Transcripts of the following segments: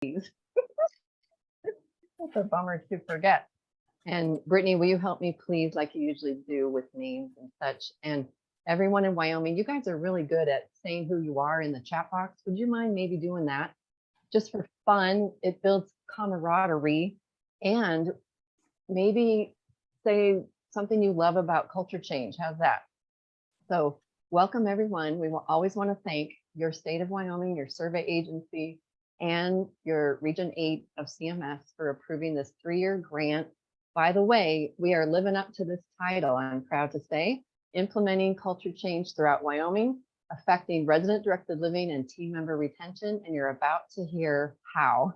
That's a bummer to forget. And Brittany, will you help me please, like you usually do with names and such? And everyone in Wyoming, you guys are really good at saying who you are in the chat box. Would you mind maybe doing that? Just for fun, it builds camaraderie, and maybe say something you love about culture change. How's that? So welcome everyone. We will always want to thank your state of Wyoming, your survey agency, and your Region 8 of CMS for approving this 3-year grant. By the way, we are living up to this title, I'm proud to say, implementing culture change throughout Wyoming, affecting resident-directed living and team member retention, and you're about to hear how.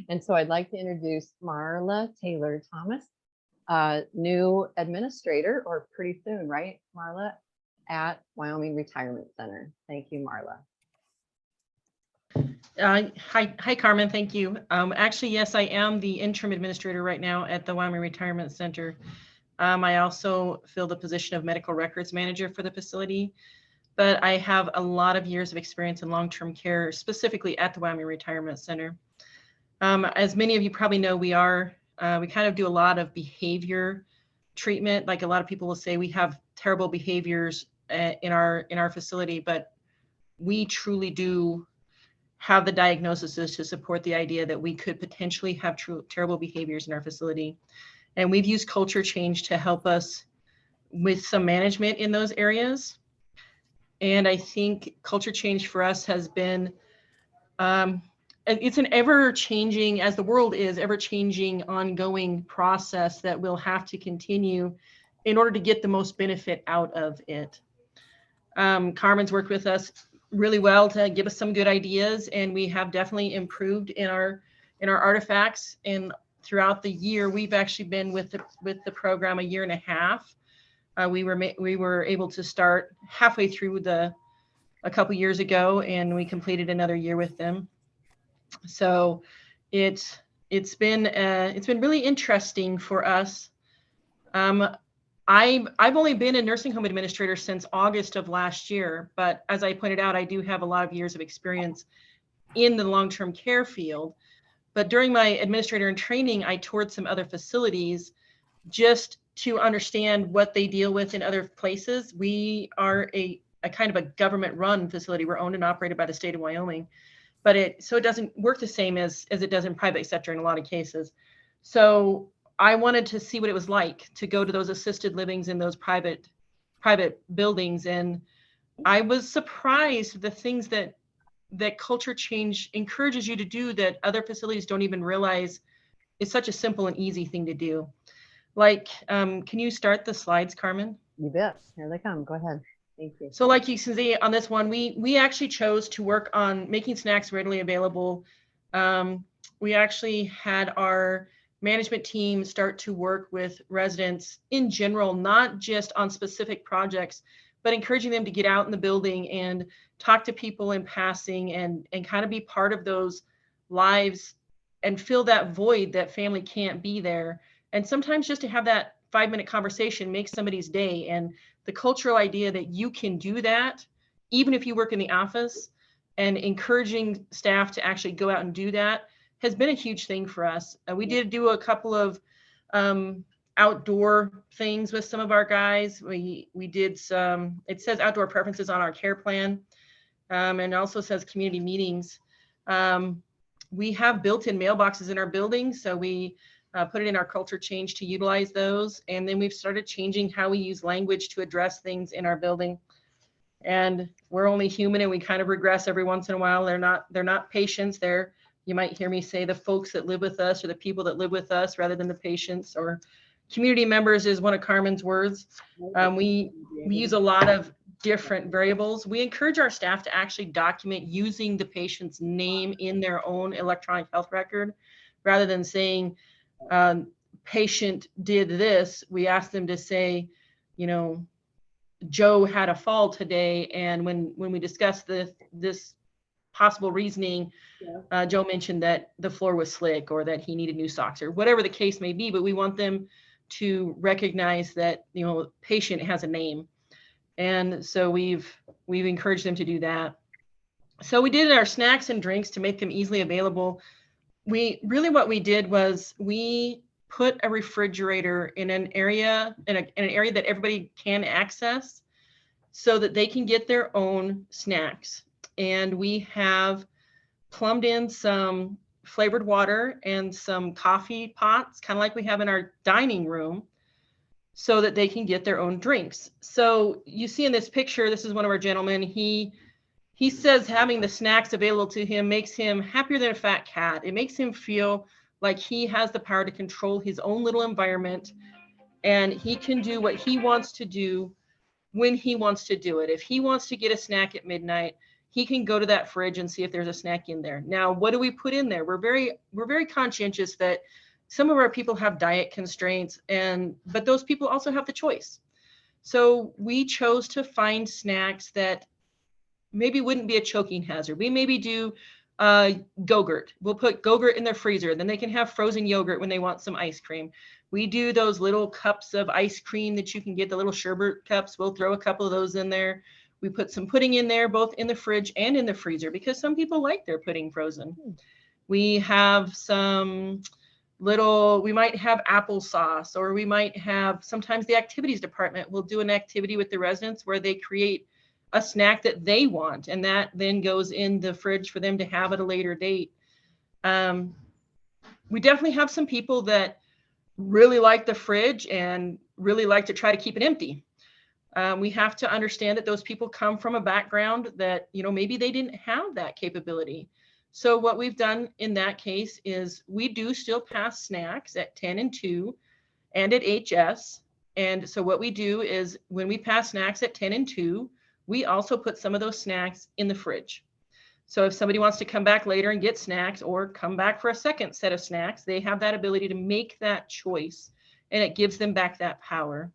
And so I'd like to introduce Marla Taylor Thomas, new administrator, or pretty soon, right, Marla, at Wyoming Retirement Center. Thank you, Marla. Hi, Carmen. Thank you. Actually, yes, I am the interim administrator right now at the Wyoming Retirement Center. I also fill the position of medical records manager for the facility, but I have a lot of years of experience in long-term care, specifically at the Wyoming Retirement Center. As many of you probably know, we kind of do a lot of behavior treatment. Like a lot of people will say, we have terrible behaviors in our facility, but we truly do have the diagnoses to support the idea that we could potentially have terrible behaviors in our facility. And we've used culture change to help us with some management in those areas. And I think culture change for us has been, it's an ever-changing, as the world is, ever-changing, ongoing process that we'll have to continue in order to get the most benefit out of it. Carmen's worked with us really well to give us some good ideas, and we have definitely improved in our artifacts. And throughout the year, we've actually been with the program 1.5 years. We were able to start halfway through a couple years ago, and we completed another year with them. So it's been really interesting for us. I've only been a nursing home administrator since August of last year, but as I pointed out, I do have a lot of years of experience in the long-term care field. But during my administrator in training, I toured some other facilities just to understand what they deal with in other places. We are a kind of a government-run facility. We're owned and operated by the state of Wyoming, but it doesn't work the same as it does in private sector in a lot of cases. So I wanted to see what it was like to go to those assisted livings in those private buildings. And I was surprised the things that culture change encourages you to do that other facilities don't even realize is such a simple and easy thing to do. Like, can you start the slides, Carmen? You bet. Here they come. Go ahead. Thank you. So like you can see on this one, we actually chose to work on making snacks readily available. We actually had our management team start to work with residents in general, not just on specific projects, but encouraging them to get out in the building and talk to people in passing and kind of be part of those lives and fill that void that family can't be there. And sometimes just to have that 5-minute conversation makes somebody's day. And the cultural idea that you can do that, even if you work in the office, and encouraging staff to actually go out and do that has been a huge thing for us. We did do a couple of outdoor things with some of our guys. We did some, it says outdoor preferences on our care plan, and also says community meetings. We have built-in mailboxes in our building, so we put it in our culture change to utilize those. And then we've started changing how we use language to address things in our building. And we're only human, and we kind of regress every once in a while. They're not patients. You might hear me say the folks that live with us or the people that live with us rather than the patients, or community members is one of Carmen's words. We use a lot of different variables. We encourage our staff to actually document using the patient's name in their own electronic health record rather than saying patient did this. We ask them to say, Joe had a fall today, and when we discussed this possible reasoning, Joe mentioned that the floor was slick or that he needed new socks or whatever the case may be, but we want them to recognize that patient has a name. And so we've encouraged them to do that. So we did our snacks and drinks to make them easily available. what we did was we put a refrigerator in an area that everybody can access so that they can get their own snacks. And we have plumbed in some flavored water and some coffee pots, kind of like we have in our dining room, so that they can get their own drinks. So you see in this picture, this is one of our gentlemen. He says having the snacks available to him makes him happier than a fat cat. It makes him feel like he has the power to control his own little environment, and he can do what he wants to do when he wants to do it. If he wants to get a snack at midnight, he can go to that fridge and see if there's a snack in there. Now, what do we put in there? We're very conscientious that some of our people have diet constraints, but those people also have the choice. So we chose to find snacks that maybe wouldn't be a choking hazard. We maybe do Go-Gurt. We'll put Go-Gurt in their freezer. Then they can have frozen yogurt when they want some ice cream. We do those little cups of ice cream that you can get, the little sherbet cups. We'll throw a couple of those in there. We put some pudding in there, both in the fridge and in the freezer, because some people like their pudding frozen. We have we might have applesauce, or we might have, sometimes the activities department will do an activity with the residents where they create a snack that they want, and that then goes in the fridge for them to have at a later date. We definitely have some people that really like the fridge and really like to try to keep it empty. We have to understand that those people come from a background that, maybe they didn't have that capability. So what we've done in that case is we do still pass snacks at 10 and 2 and at HS. And so what we do is when we pass snacks at 10 and 2, we also put some of those snacks in the fridge. So if somebody wants to come back later and get snacks, or come back for a second set of snacks, they have that ability to make that choice, and it gives them back that power.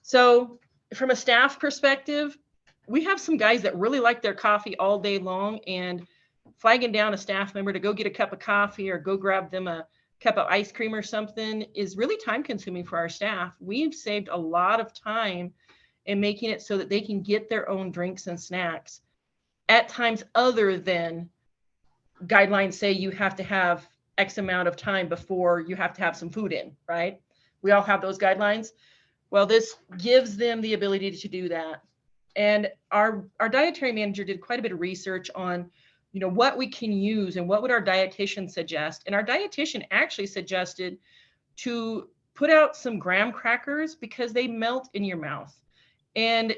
So from a staff perspective, we have some guys that really like their coffee all day long, and flagging down a staff member to go get a cup of coffee or go grab them a cup of ice cream or something is really time consuming for our staff. We've saved a lot of time in making it so that they can get their own drinks and snacks at times other than guidelines say you have to have X amount of time before you have to have some food in, right? We all have those guidelines. Well, this gives them the ability to do that. And our dietary manager did quite a bit of research on, what we can use and what would our dietitian suggest. And our dietitian actually suggested to put out some graham crackers because they melt in your mouth. And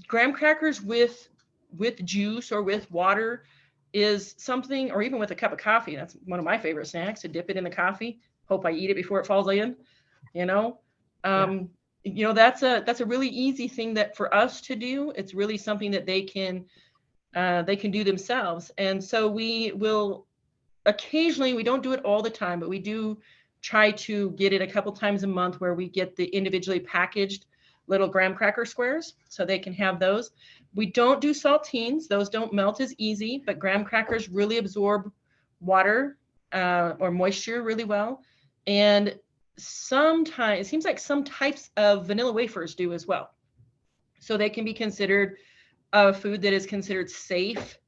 graham crackers with juice or with water is something, or even with a cup of coffee. That's one of my favorite snacks, to dip it in the coffee. Hope I eat it before it falls in, That's a really easy thing that for us to do. It's really something that they can do themselves. And so we will occasionally, we don't do it all the time, but we do try to get it a couple times a month where we get the individually packaged little graham cracker squares so they can have those. We don't do saltines. Those don't melt as easy, but graham crackers really absorb water or moisture really well. And sometimes it seems like some types of vanilla wafers do as well. So they can be considered a food that is considered safe.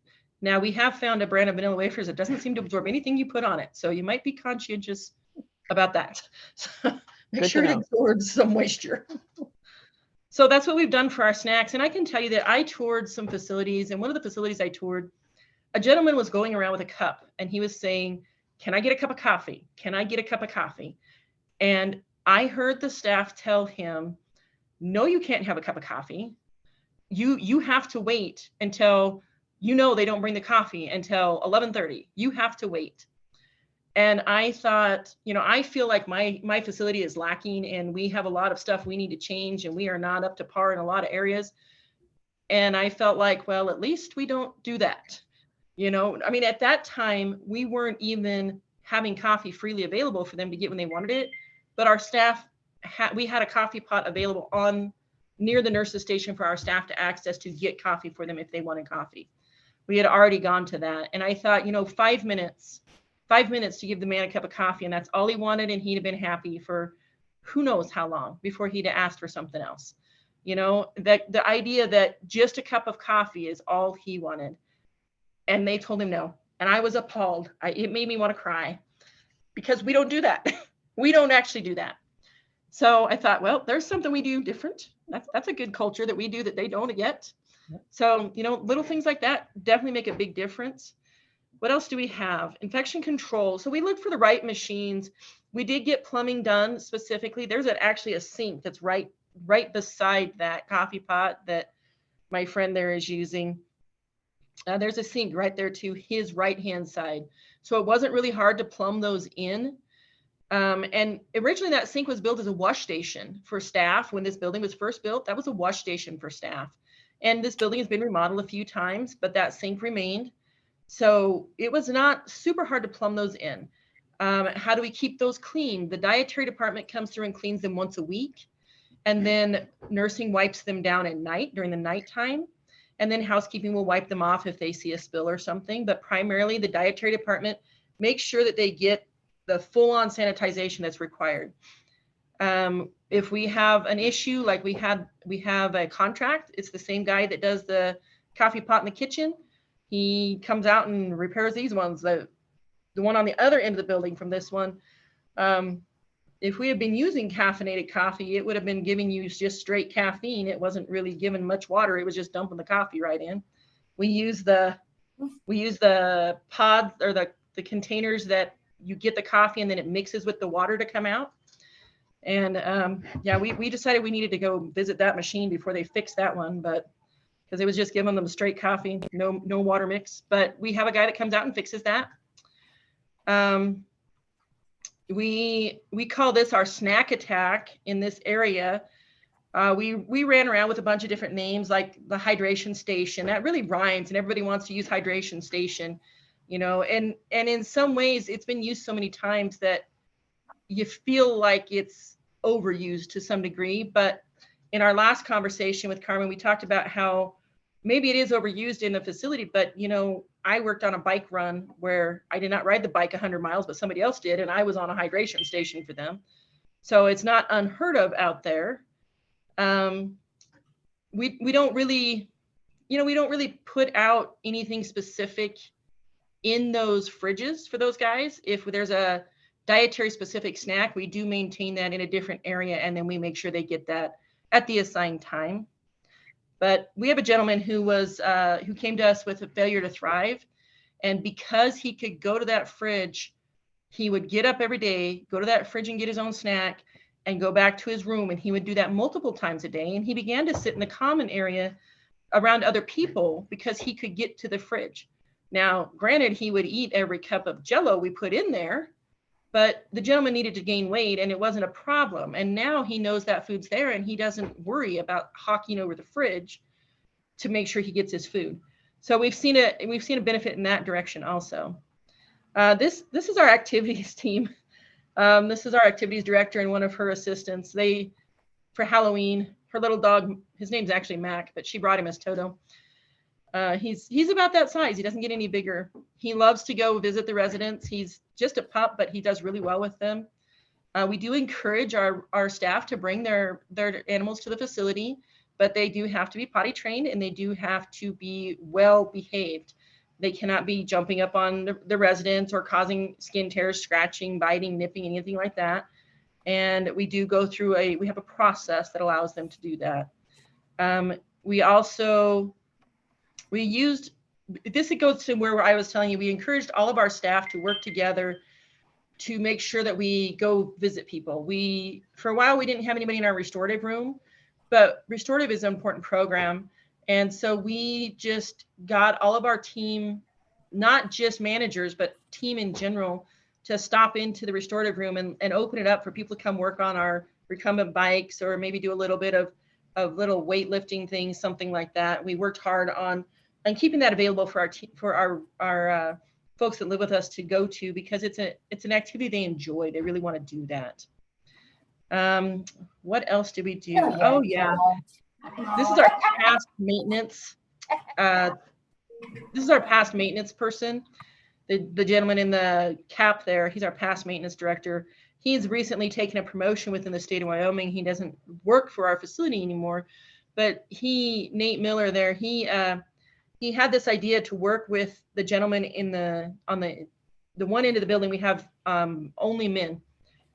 Now, we have found a brand of vanilla wafers that doesn't seem to absorb anything you put on it. So you might be conscientious about that. So make sure it absorbs some moisture. So that's what we've done for our snacks. And I can tell you that I toured some facilities, and one of the facilities I toured, a gentleman was going around with a cup and he was saying, "Can I get a cup of coffee? Can I get a cup of coffee?" And I heard the staff tell him, "No, you can't have a cup of coffee. You have to wait until, they don't bring the coffee until 11:30. You have to wait." And I thought, I feel like my facility is lacking and we have a lot of stuff we need to change and we are not up to par in a lot of areas. And I felt like, well, at least we don't do that. At that time, we weren't even having coffee freely available for them to get when they wanted it. But our staff, we had a coffee pot available near the nurse's station for our staff to access to get coffee for them if they wanted coffee. We had already gone to that. And I thought, 5 minutes to give the man a cup of coffee, and that's all he wanted, and he'd have been happy for who knows how long before he'd have asked for something else. That the idea that just a cup of coffee is all he wanted. And they told him no. And I was appalled. It made me want to cry. because we don't do that. We don't actually do that. So I thought, well, there's something we do different. That's a good culture that we do that they don't yet. So, little things like that definitely make a big difference. What else do we have? Infection control. So we looked for the right machines. We did get plumbing done specifically. There's actually a sink that's right beside that coffee pot that my friend there is using. There's a sink right there to his right-hand side. So it wasn't really hard to plumb those in. And originally that sink was built as a wash station for staff. When this building was first built, that was a wash station for staff. And this building has been remodeled a few times, but that sink remained. So it was not super hard to plumb those in. How do we keep those clean? The dietary department comes through and cleans them once a week. And then nursing wipes them down at night during the nighttime. And then housekeeping will wipe them off if they see a spill or something. But primarily the dietary department makes sure that they get the full-on sanitization that's required. If we have an issue, like we have a contract, it's the same guy that does the coffee pot in the kitchen. He comes out and repairs these ones. The one on the other end of the building from this one, if we had been using caffeinated coffee, it would have been giving you just straight caffeine. It wasn't really given much water. It was just dumping the coffee right in. We use the pods or the containers that you get the coffee and then it mixes with the water to come out. And we decided we needed to go visit that machine before they fixed that one, but because it was just giving them straight coffee, no water mix. But we have a guy that comes out and fixes that. We call this our snack attack in this area. We ran around with a bunch of different names like the hydration station. That really rhymes and everybody wants to use hydration station, and in some ways it's been used so many times that you feel like it's overused to some degree. But in our last conversation with Carmen, we talked about how maybe it is overused in the facility, but I worked on a bike run where I did not ride the bike 100 miles, but somebody else did. And I was on a hydration station for them. So it's not unheard of out there. We don't really, we don't really put out anything specific in those fridges for those guys. If there's a dietary specific snack, we do maintain that in a different area. And then we make sure they get that at the assigned time. But we have a gentleman who came to us with a failure to thrive. And because he could go to that fridge, he would get up every day, go to that fridge and get his own snack and go back to his room. And he would do that multiple times a day. And he began to sit in the common area around other people because he could get to the fridge. Now, granted, he would eat every cup of Jell-O we put in there, but the gentleman needed to gain weight and it wasn't a problem. And now he knows that food's there and he doesn't worry about hawking over the fridge to make sure he gets his food. So we've seen a benefit in that direction also. This is our activities team. This is our activities director and one of her assistants. For Halloween, her little dog, his name's actually Mac, but she brought him as Toto. He's about that size. He doesn't get any bigger. He loves to go visit the residents. He's just a pup, but he does really well with them. We do encourage our staff to bring their animals to the facility, but they do have to be potty trained and they do have to be well behaved. They cannot be jumping up on the residents or causing skin tears, scratching, biting, nipping, anything like that. And we do go through we have a process that allows them to do that. It goes to where I was telling you, we encouraged all of our staff to work together to make sure that we go visit people. For a while, we didn't have anybody in our restorative room, but restorative is an important program. And so we just got all of our team, not just managers, but team in general, to stop into the restorative room and open it up for people to come work on our recumbent bikes or maybe do a little bit of little weightlifting things, something like that. We worked hard on keeping that available for our folks that live with us to go to, because it's an activity they enjoy. They really want to do that. What else did we do? Oh yeah, this is our past maintenance. This is our past maintenance person. The gentleman in the cap there, he's our past maintenance director. He's recently taken a promotion within the state of Wyoming. He doesn't work for our facility anymore, but Nate Miller there, he had this idea to work with the gentleman on the the one end of the building, we have only men,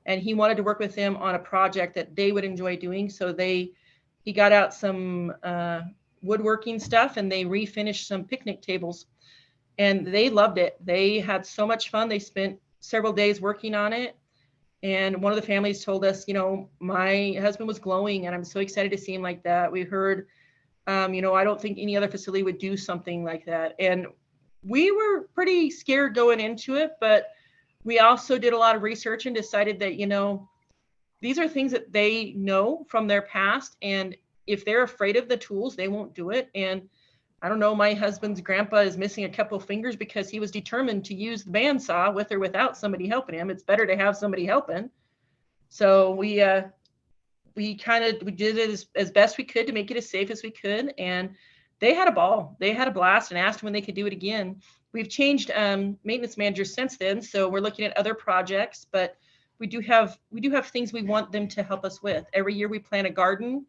and he wanted to work with them on a project that they would enjoy doing. So he got out some woodworking stuff, and they refinished some picnic tables, and they loved it. They had so much fun. They spent several days working on it. And one of the families told us, my husband was glowing, and I'm so excited to see him like that. We heard, I don't think any other facility would do something like that. And we were pretty scared going into it, but we also did a lot of research and decided that, these are things that they know from their past. And if they're afraid of the tools, they won't do it. And I don't know, my husband's grandpa is missing a couple of fingers because he was determined to use the bandsaw with or without somebody helping him. It's better to have somebody helping. So we did it as best we could to make it as safe as we could. And they had a ball. They had a blast and asked when they could do it again. We've changed maintenance managers since then. So we're looking at other projects, but we do have things we want them to help us with. Every year we plant a garden,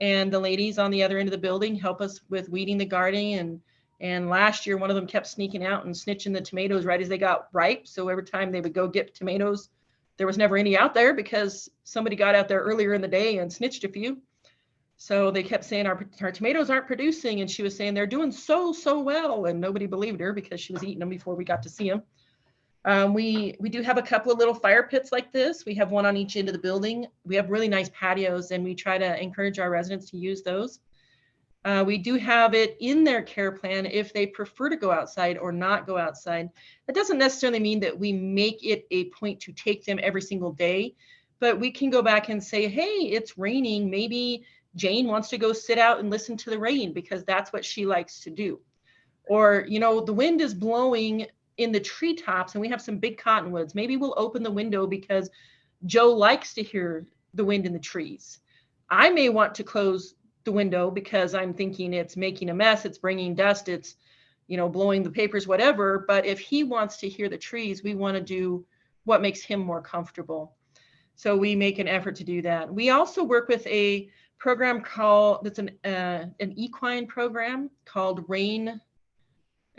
and the ladies on the other end of the building help us with weeding the garden. And last year, one of them kept sneaking out and snitching the tomatoes right as they got ripe. So every time they would go get tomatoes, there was never any out there because somebody got out there earlier in the day and snitched a few. So they kept saying our tomatoes aren't producing. And she was saying they're doing so well. And nobody believed her because she was eating them before we got to see them. We do have a couple of little fire pits like this. We have one on each end of the building. We have really nice patios, and we try to encourage our residents to use those. We do have it in their care plan if they prefer to go outside or not go outside. That doesn't necessarily mean that we make it a point to take them every single day, but we can go back and say, hey, it's raining. Maybe Jane wants to go sit out and listen to the rain because that's what she likes to do. Or, the wind is blowing in the treetops and we have some big cottonwoods. Maybe we'll open the window because Joe likes to hear the wind in the trees. I may want to close the window because I'm thinking it's making a mess, it's bringing dust, it's, blowing the papers, whatever. But if he wants to hear the trees, we want to do what makes him more comfortable. So we make an effort to do that. We also work with a program that's an equine program called Rain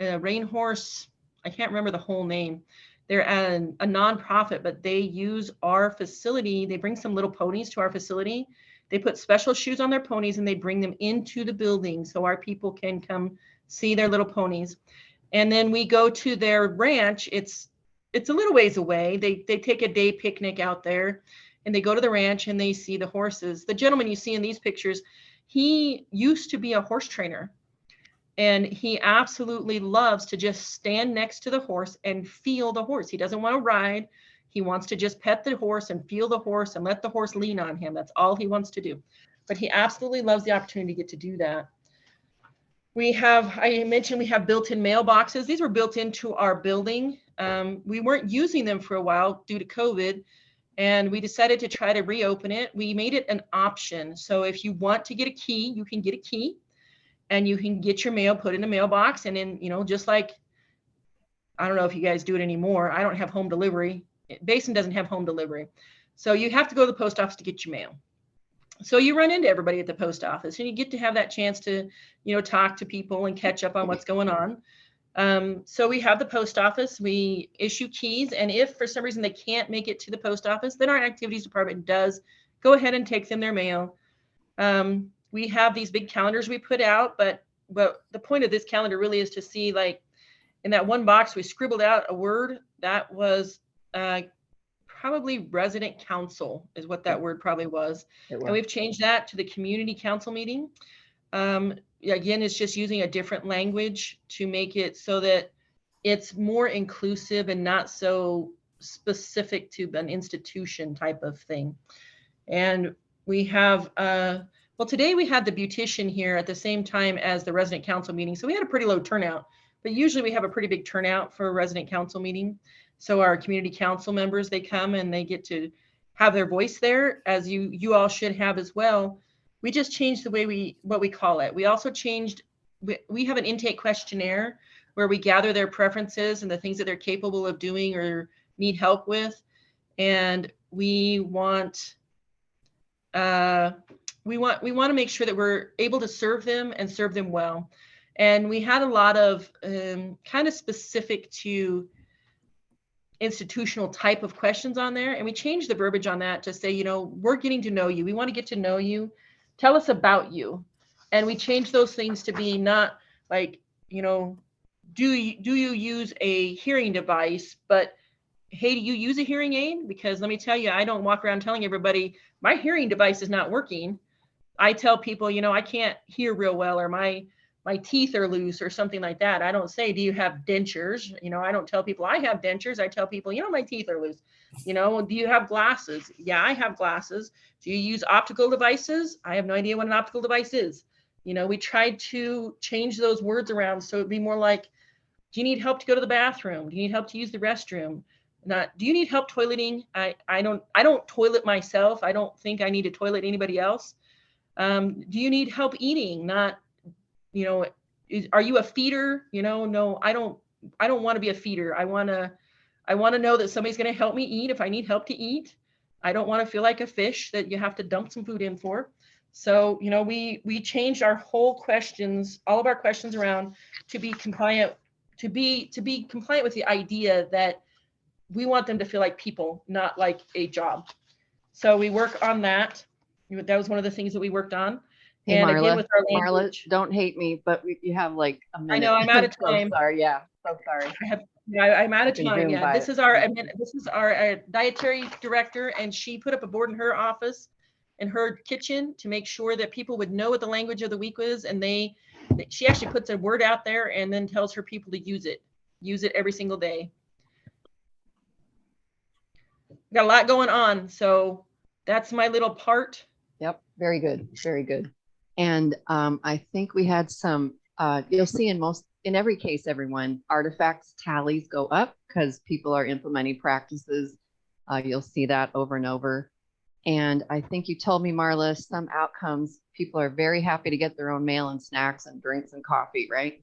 Horse. I can't remember the whole name. They're a nonprofit, but they use our facility. They bring some little ponies to our facility. They put special shoes on their ponies and they bring them into the building so our people can come see their little ponies. And then we go to their ranch. It's a little ways away. They take a day picnic out there and they go to the ranch and they see the horses. The gentleman you see in these pictures, he used to be a horse trainer. And he absolutely loves to just stand next to the horse and feel the horse. He doesn't want to ride. He wants to just pet the horse and feel the horse and let the horse lean on him. That's all he wants to do. But he absolutely loves the opportunity to get to do that. I mentioned we have built-in mailboxes. These were built into our building. We weren't using them for a while due to COVID, and we decided to try to reopen it. We made it an option. So if you want to get a key, you can get a key. And you can get your mail put in a mailbox. And then, just like, I don't know if you guys do it anymore. I don't have home delivery. Basin doesn't have home delivery. So you have to go to the post office to get your mail. So you run into everybody at the post office and you get to have that chance to, talk to people and catch up on what's going on. So we have the post office, we issue keys. And if for some reason they can't make it to the post office, then our activities department does go ahead and take them their mail. We have these big calendars we put out, but the point of this calendar really is to see, like, in that one box, we scribbled out a word that was probably resident council is what that word probably was. And we've changed that to the community council meeting. Again, it's just using a different language to make it so that it's more inclusive and not so specific to an institution type of thing. And we have, today we had the beautician here at the same time as the resident council meeting. So we had a pretty low turnout, but usually we have a pretty big turnout for a resident council meeting. So our community council members, they come and they get to have their voice there, as you all should have as well. We just changed the way what we call it. We also changed, we have an intake questionnaire where we gather their preferences and the things that they're capable of doing or need help with. And we want to make sure that we're able to serve them and serve them well. And we had a lot of kind of specific to institutional type of questions on there. And we changed the verbiage on that to say, you know, we're getting to know you. We want to get to know you. Tell us about you. And we changed those things to be not like, you know, do you use a hearing device, but hey, do you use a hearing aid? Because let me tell you, I don't walk around telling everybody my hearing device is not working. I tell people, you know, I can't hear real well, or my teeth are loose or something like that. I don't say, do you have dentures? You know, I don't tell people I have dentures. I tell people, you know, my teeth are loose. You know, do you have glasses? Yeah, I have glasses. Do you use optical devices? I have no idea what an optical device is. You know, we tried to change those words around so it'd be more like, do you need help to go to the bathroom? Do you need help to use the restroom? Not, do you need help toileting? I don't toilet myself. I don't think I need to toilet anybody else. Do you need help eating? Not, you know, are you a feeder? You know, no, I don't want to be a feeder. I want to know that somebody's going to help me eat if I need help to eat. I don't want to feel like a fish that you have to dump some food in for. So, you know, we changed our whole questions, all of our questions around to be compliant, to be compliant with the idea that we want them to feel like people, not like a job. So we work on that. That was one of the things that we worked on. Hey, and Marla, again, with our Marla, language, don't hate me, but you have like a minute. I know I'm out of time. So sorry. Yeah, so sorry. I'm out of You can time. zoom Yeah, by this it. is our dietary director, and she put up a board in her office, in her kitchen, to make sure that people would know what the language of the week was. And she actually puts a word out there and then tells her people to use it every single day. Got a lot going on, so that's my little part. Yep, very good, very good. And I think we had some. You'll see in every case, everyone, artifacts tallies go up because people are implementing practices. You'll see that over and over. And I think you told me, Marla, some outcomes, people are very happy to get their own mail and snacks and drinks and coffee, right?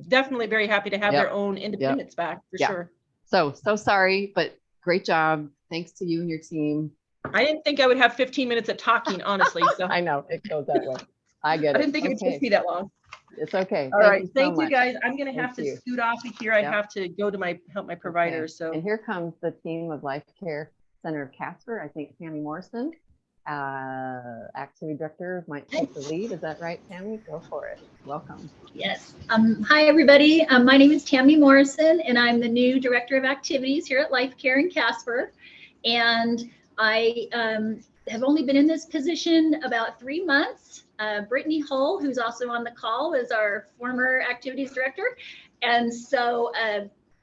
Definitely very happy to have their own independence back, for sure. So sorry, but great job. Thanks to you and your team. I didn't think I would have 15 minutes of talking, honestly. So I know it goes that way. I get it. I didn't think it would take me that long. It's okay. All right. Thank you, guys. I'm going to have to scoot off of here. I have to go to help my provider. So, and here comes the team of Life Care Center of Casper. I think Tammy Morrison, activity director, might take the lead. Is that right, Tammy? Go for it. Welcome. Yes. Hi, everybody. My name is Tammy Morrison, and I'm the new director of activities here at Life Care in Casper. And I have only been in this position about 3 months. Brittany Hull, who's also on the call, is our former activities director. And so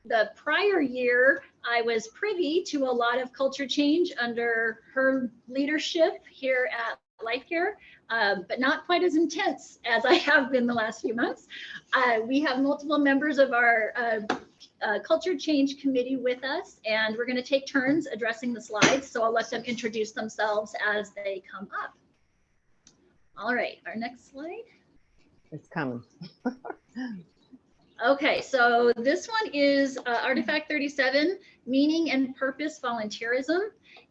the prior year, I was privy to a lot of culture change under her leadership here at Life Care, but not quite as intense as I have been the last few months. We have multiple members of our culture change committee with us, and we're going to take turns addressing the slides. So I'll let them introduce themselves as they come up. All right, our next slide. It's coming. Okay, so this one is Artifact 37, Meaning and Purpose Volunteerism.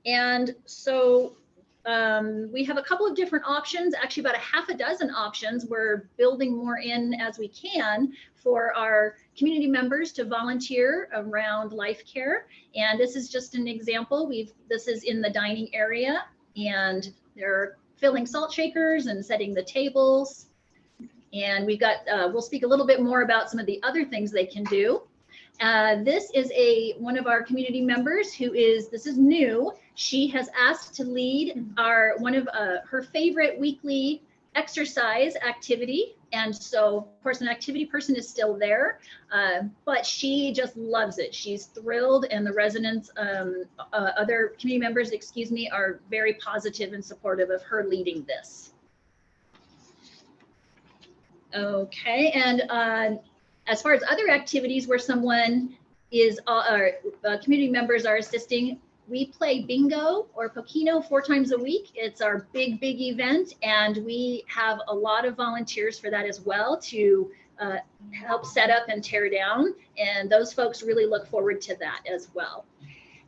And so we have a couple of different options, actually about a half a dozen options. We're building more in as we can for our community members to volunteer around life care. And this is just an example. This is in the dining area, and they're filling salt shakers and setting the tables. And we've got, we'll speak a little bit more about some of the other things they can do. This is one of our community members this is new. She has asked to lead one of her favorite weekly exercise activity. And so, of course, an activity person is still there, but she just loves it. She's thrilled, and the residents, other community members, are very positive and supportive of her leading this. Okay, and as far as other activities where someone is, community members are assisting, we play bingo or Pokino 4 times a week. It's our big event, and we have a lot of volunteers for that as well to help set up and tear down. And those folks really look forward to that as well.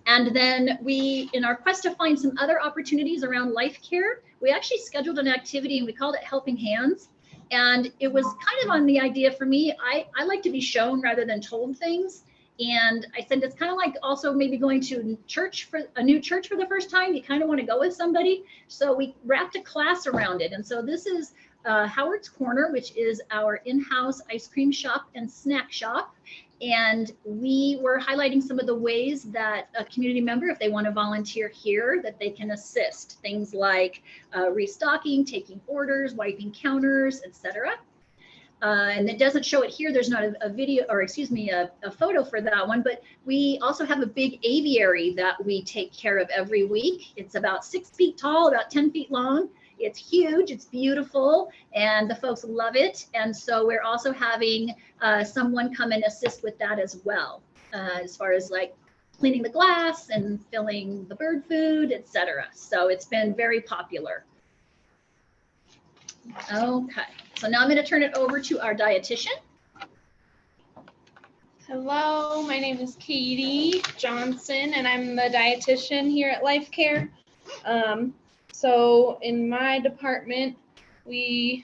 And then in our quest to find some other opportunities around life care, we actually scheduled an activity and we called it Helping Hands. And it was kind of on the idea for me, I like to be shown rather than told things. And I said, it's kind of like also maybe going to church for a new church for the first time. You kind of want to go with somebody. So we wrapped a class around it. And so this is Howard's Corner, which is our in-house ice cream shop and snack shop. And we were highlighting some of the ways that a community member, if they want to volunteer here, that they can assist. Things like restocking, taking orders, wiping counters, etc. And it doesn't show it here. There's not a video, or excuse me, a photo for that one, but we also have a big aviary that we take care of every week. It's about 6 feet tall, about 10 feet long. It's huge, it's beautiful, and the folks love it. And so we're also having someone come and assist with that as well, as far as like cleaning the glass and filling the bird food, etc. So it's been very popular. Okay, so now I'm going to turn it over to our dietitian. Hello, my name is Katie Johnson, and I'm the dietitian here at Life Care. So in my department, we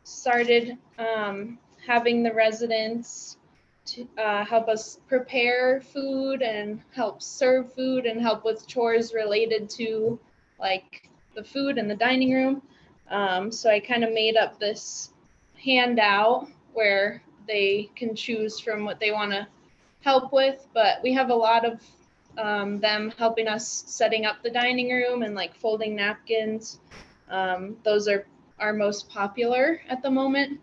started having the residents to help us prepare food and help serve food and help with chores related to like the food in the dining room. So I kind of made up this handout where they can choose from what they want to help with, but we have a lot of them helping us setting up the dining room and like folding napkins. Those are our most popular at the moment.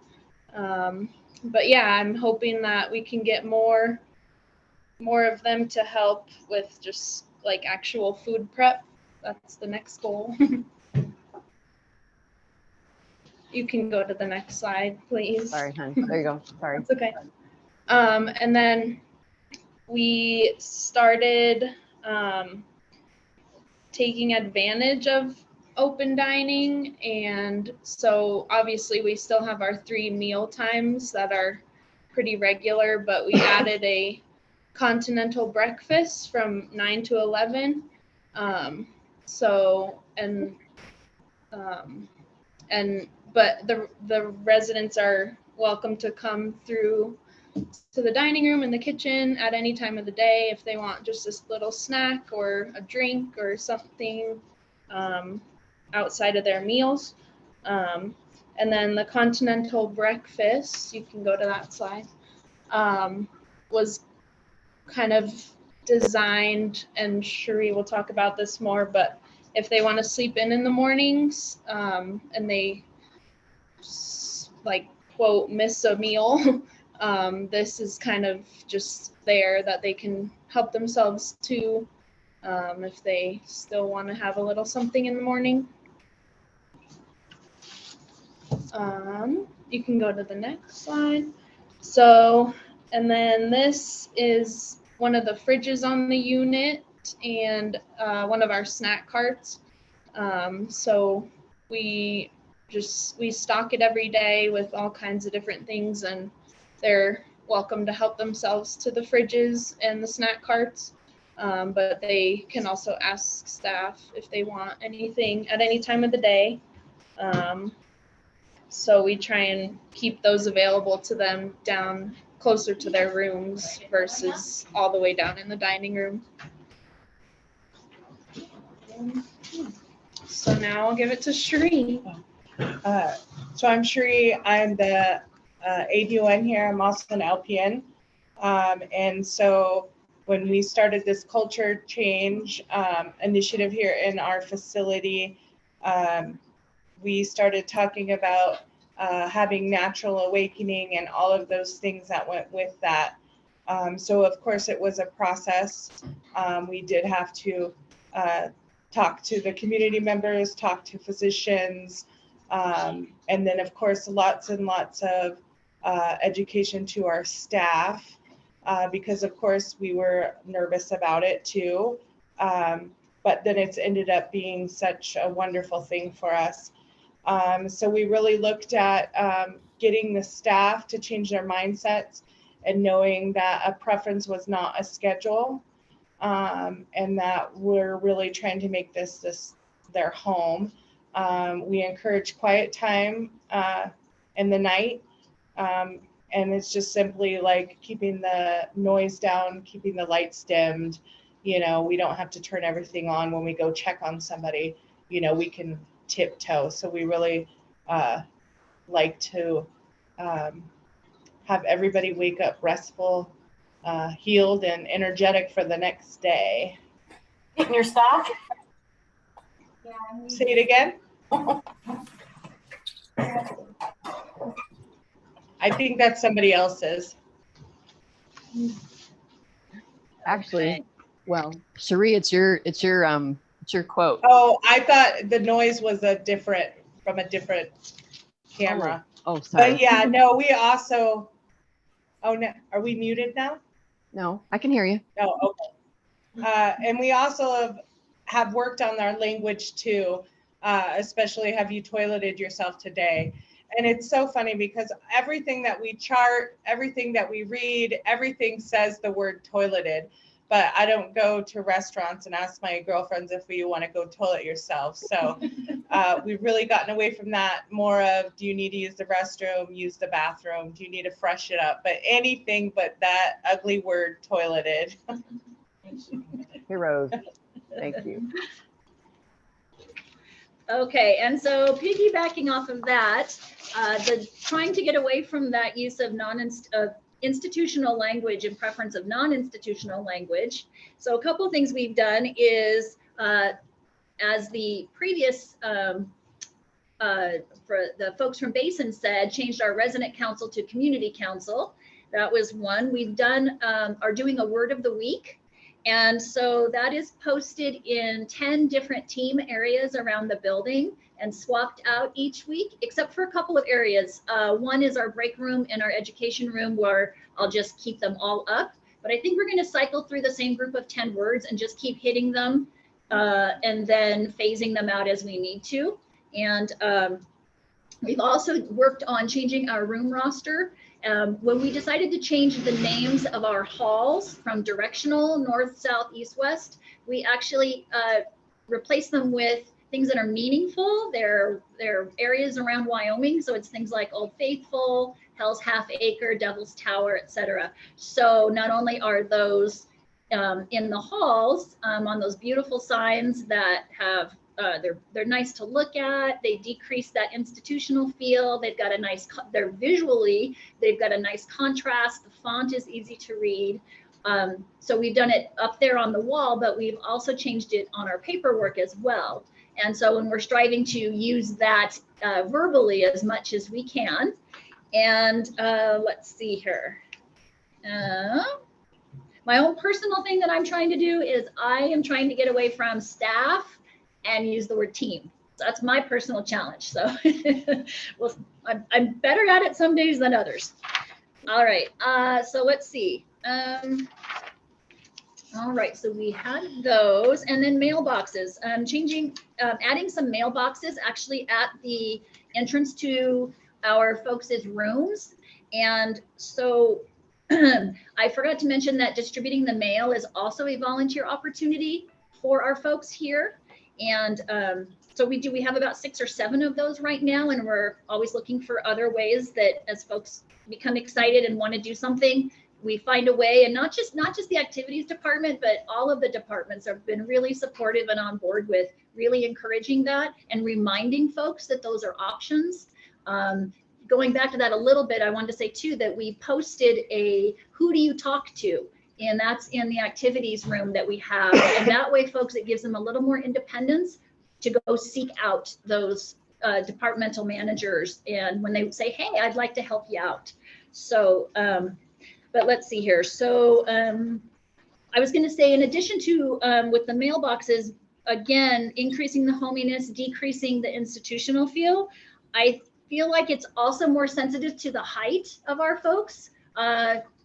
But yeah, I'm hoping that we can get more of them to help with just like actual food prep. That's the next goal. You can go to the next slide, please. Sorry, hon. There you go. Sorry. It's okay. And then we started taking advantage of open dining. And so obviously we still have our 3 meal times that are pretty regular, but we added a continental breakfast from 9 to 11. But the residents are welcome to come through to the dining room and the kitchen at any time of the day if they want just this little snack or a drink or something outside of their meals. And then the continental breakfast, you can go to that slide, was kind of designed, and Cherie will talk about this more, but if they want to sleep in the mornings and they like quote miss a meal, this is kind of just there that they can help themselves to if they still want to have a little something in the morning. You can go to the next slide. So, and then this is one of the fridges on the unit and one of our snack carts. So we stock it every day with all kinds of different things, and they're welcome to help themselves to the fridges and the snack carts. But they can also ask staff if they want anything at any time of the day. So we try and keep those available to them down closer to their rooms versus all the way down in the dining room. So now I'll give it to Cherie. So I'm Cherie. I'm the AD1 here. I'm also an LPN. And so when we started this culture change initiative here in our facility, we started talking about having natural awakening and all of those things that went with that. So of course it was a process. We did have to talk to the community members, talk to physicians, and then of course lots and lots of education to our staff, because of course we were nervous about it too. But then it's ended up being such a wonderful thing for us. So we really looked at getting the staff to change their mindsets and knowing that a preference was not a schedule, and that we're really trying to make this their home. We encourage quiet time in the night, And it's just simply like keeping the noise down, keeping the lights dimmed. You know, we don't have to turn everything on when we go check on somebody. You know, we can tiptoe. So we really like to have everybody wake up restful, healed, and energetic for the next day. In your sock? Say it again. I think that's somebody else's. Actually, well, Cherie, it's your quote. Oh, I thought the noise was from a different camera. Oh, sorry. But yeah, no, we also, oh, no, are we muted now? No, I can hear you. Oh, okay. And we also have worked on our language too, especially have you toileted yourself today? And it's so funny because everything that we chart, everything that we read, everything says the word toileted. But I don't go to restaurants and ask my girlfriends if you want to go toilet yourself. So we've really gotten away from that. More of, do you need to use the restroom, use the bathroom? Do you need to freshen up? But anything but that ugly word toileted. Heroes. Thank you. Okay, and so piggybacking off of that, trying to get away from that use of institutional language and preference of non-institutional language. So a couple of things we've done is, as the previous, for the folks from Basin said, changed our resident council to community council. That was one. We've done, are doing a word of the week. And so that is posted in 10 different team areas around the building and swapped out each week, except for a couple of areas. One is our break room and our education room, where I'll just keep them all up. But I think we're going to cycle through the same group of 10 words and just keep hitting them and then phasing them out as we need to. And we've also worked on changing our room roster. When we decided to change the names of our halls from directional, north, south, east, west, we actually replaced them with things that are meaningful. They're areas around Wyoming. So it's things like Old Faithful, Hell's Half Acre, Devil's Tower, etc. So not only are those in the halls on those beautiful signs that have they're nice to look at. They decrease that institutional feel. They've got a nice, they've got a nice contrast. The font is easy to read. So we've done it up there on the wall, but we've also changed it on our paperwork as well. And so when we're striving to use that verbally as much as we can. And let's see here. My own personal thing that I'm trying to do is I am trying to get away from staff and use the word team. So that's my personal challenge. So well, I'm better at it some days than others. All right, so let's see. All right, so we had those, and then mailboxes. Adding some mailboxes actually at the entrance to our folks' rooms. And so I forgot to mention that distributing the mail is also a volunteer opportunity for our folks here. And so we have about 6 or 7 of those right now, and we're always looking for other ways that as folks become excited and want to do something, we find a way. And not just the activities department, but all of the departments have been really supportive and on board with really encouraging that and reminding folks that those are options. Going back to that a little bit, I wanted to say too that we posted a who do you talk to? And that's in the activities room that we have. And that way, folks, it gives them a little more independence to go seek out those departmental managers. And when they say, hey, I'd like to help you out. So, but let's see here. So I was going to say, in addition to with the mailboxes, again, increasing the hominess, decreasing the institutional feel, I feel like it's also more sensitive to the height of our folks.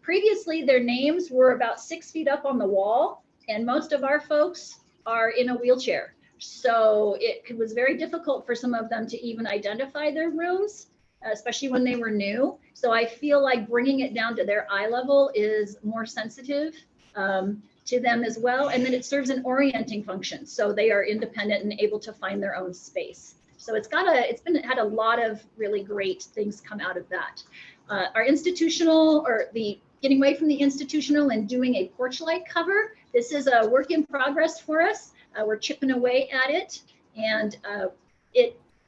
Previously, their names were about 6 feet up on the wall, and most of our folks are in a wheelchair. So it was very difficult for some of them to even identify their rooms, especially when they were new. So I feel like bringing it down to their eye level is more sensitive to them as well. And then it serves an orienting function. So they are independent and able to find their own space. So it's had a lot of really great things come out of that. our institutional, or the getting away from the institutional and doing a porch light cover. This is a work in progress for us. We're chipping away at it, and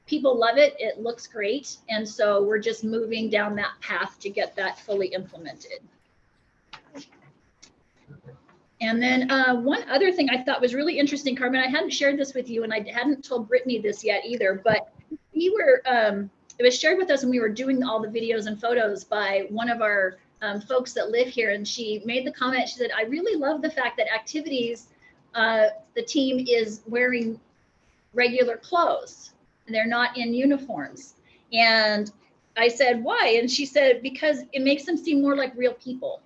people love it. It looks great. And so we're just moving down that path to get that fully implemented. And then one other thing I thought was really interesting, Carmen, I hadn't shared this with you, and I hadn't told Brittany this yet either, but we were, it was shared with us when we were doing all the videos and photos by one of our folks that live here. And she made the comment, she said, I really love the fact that activities, the team is wearing regular clothes and they're not in uniforms. And I said, why? And she said, because it makes them seem more like real people.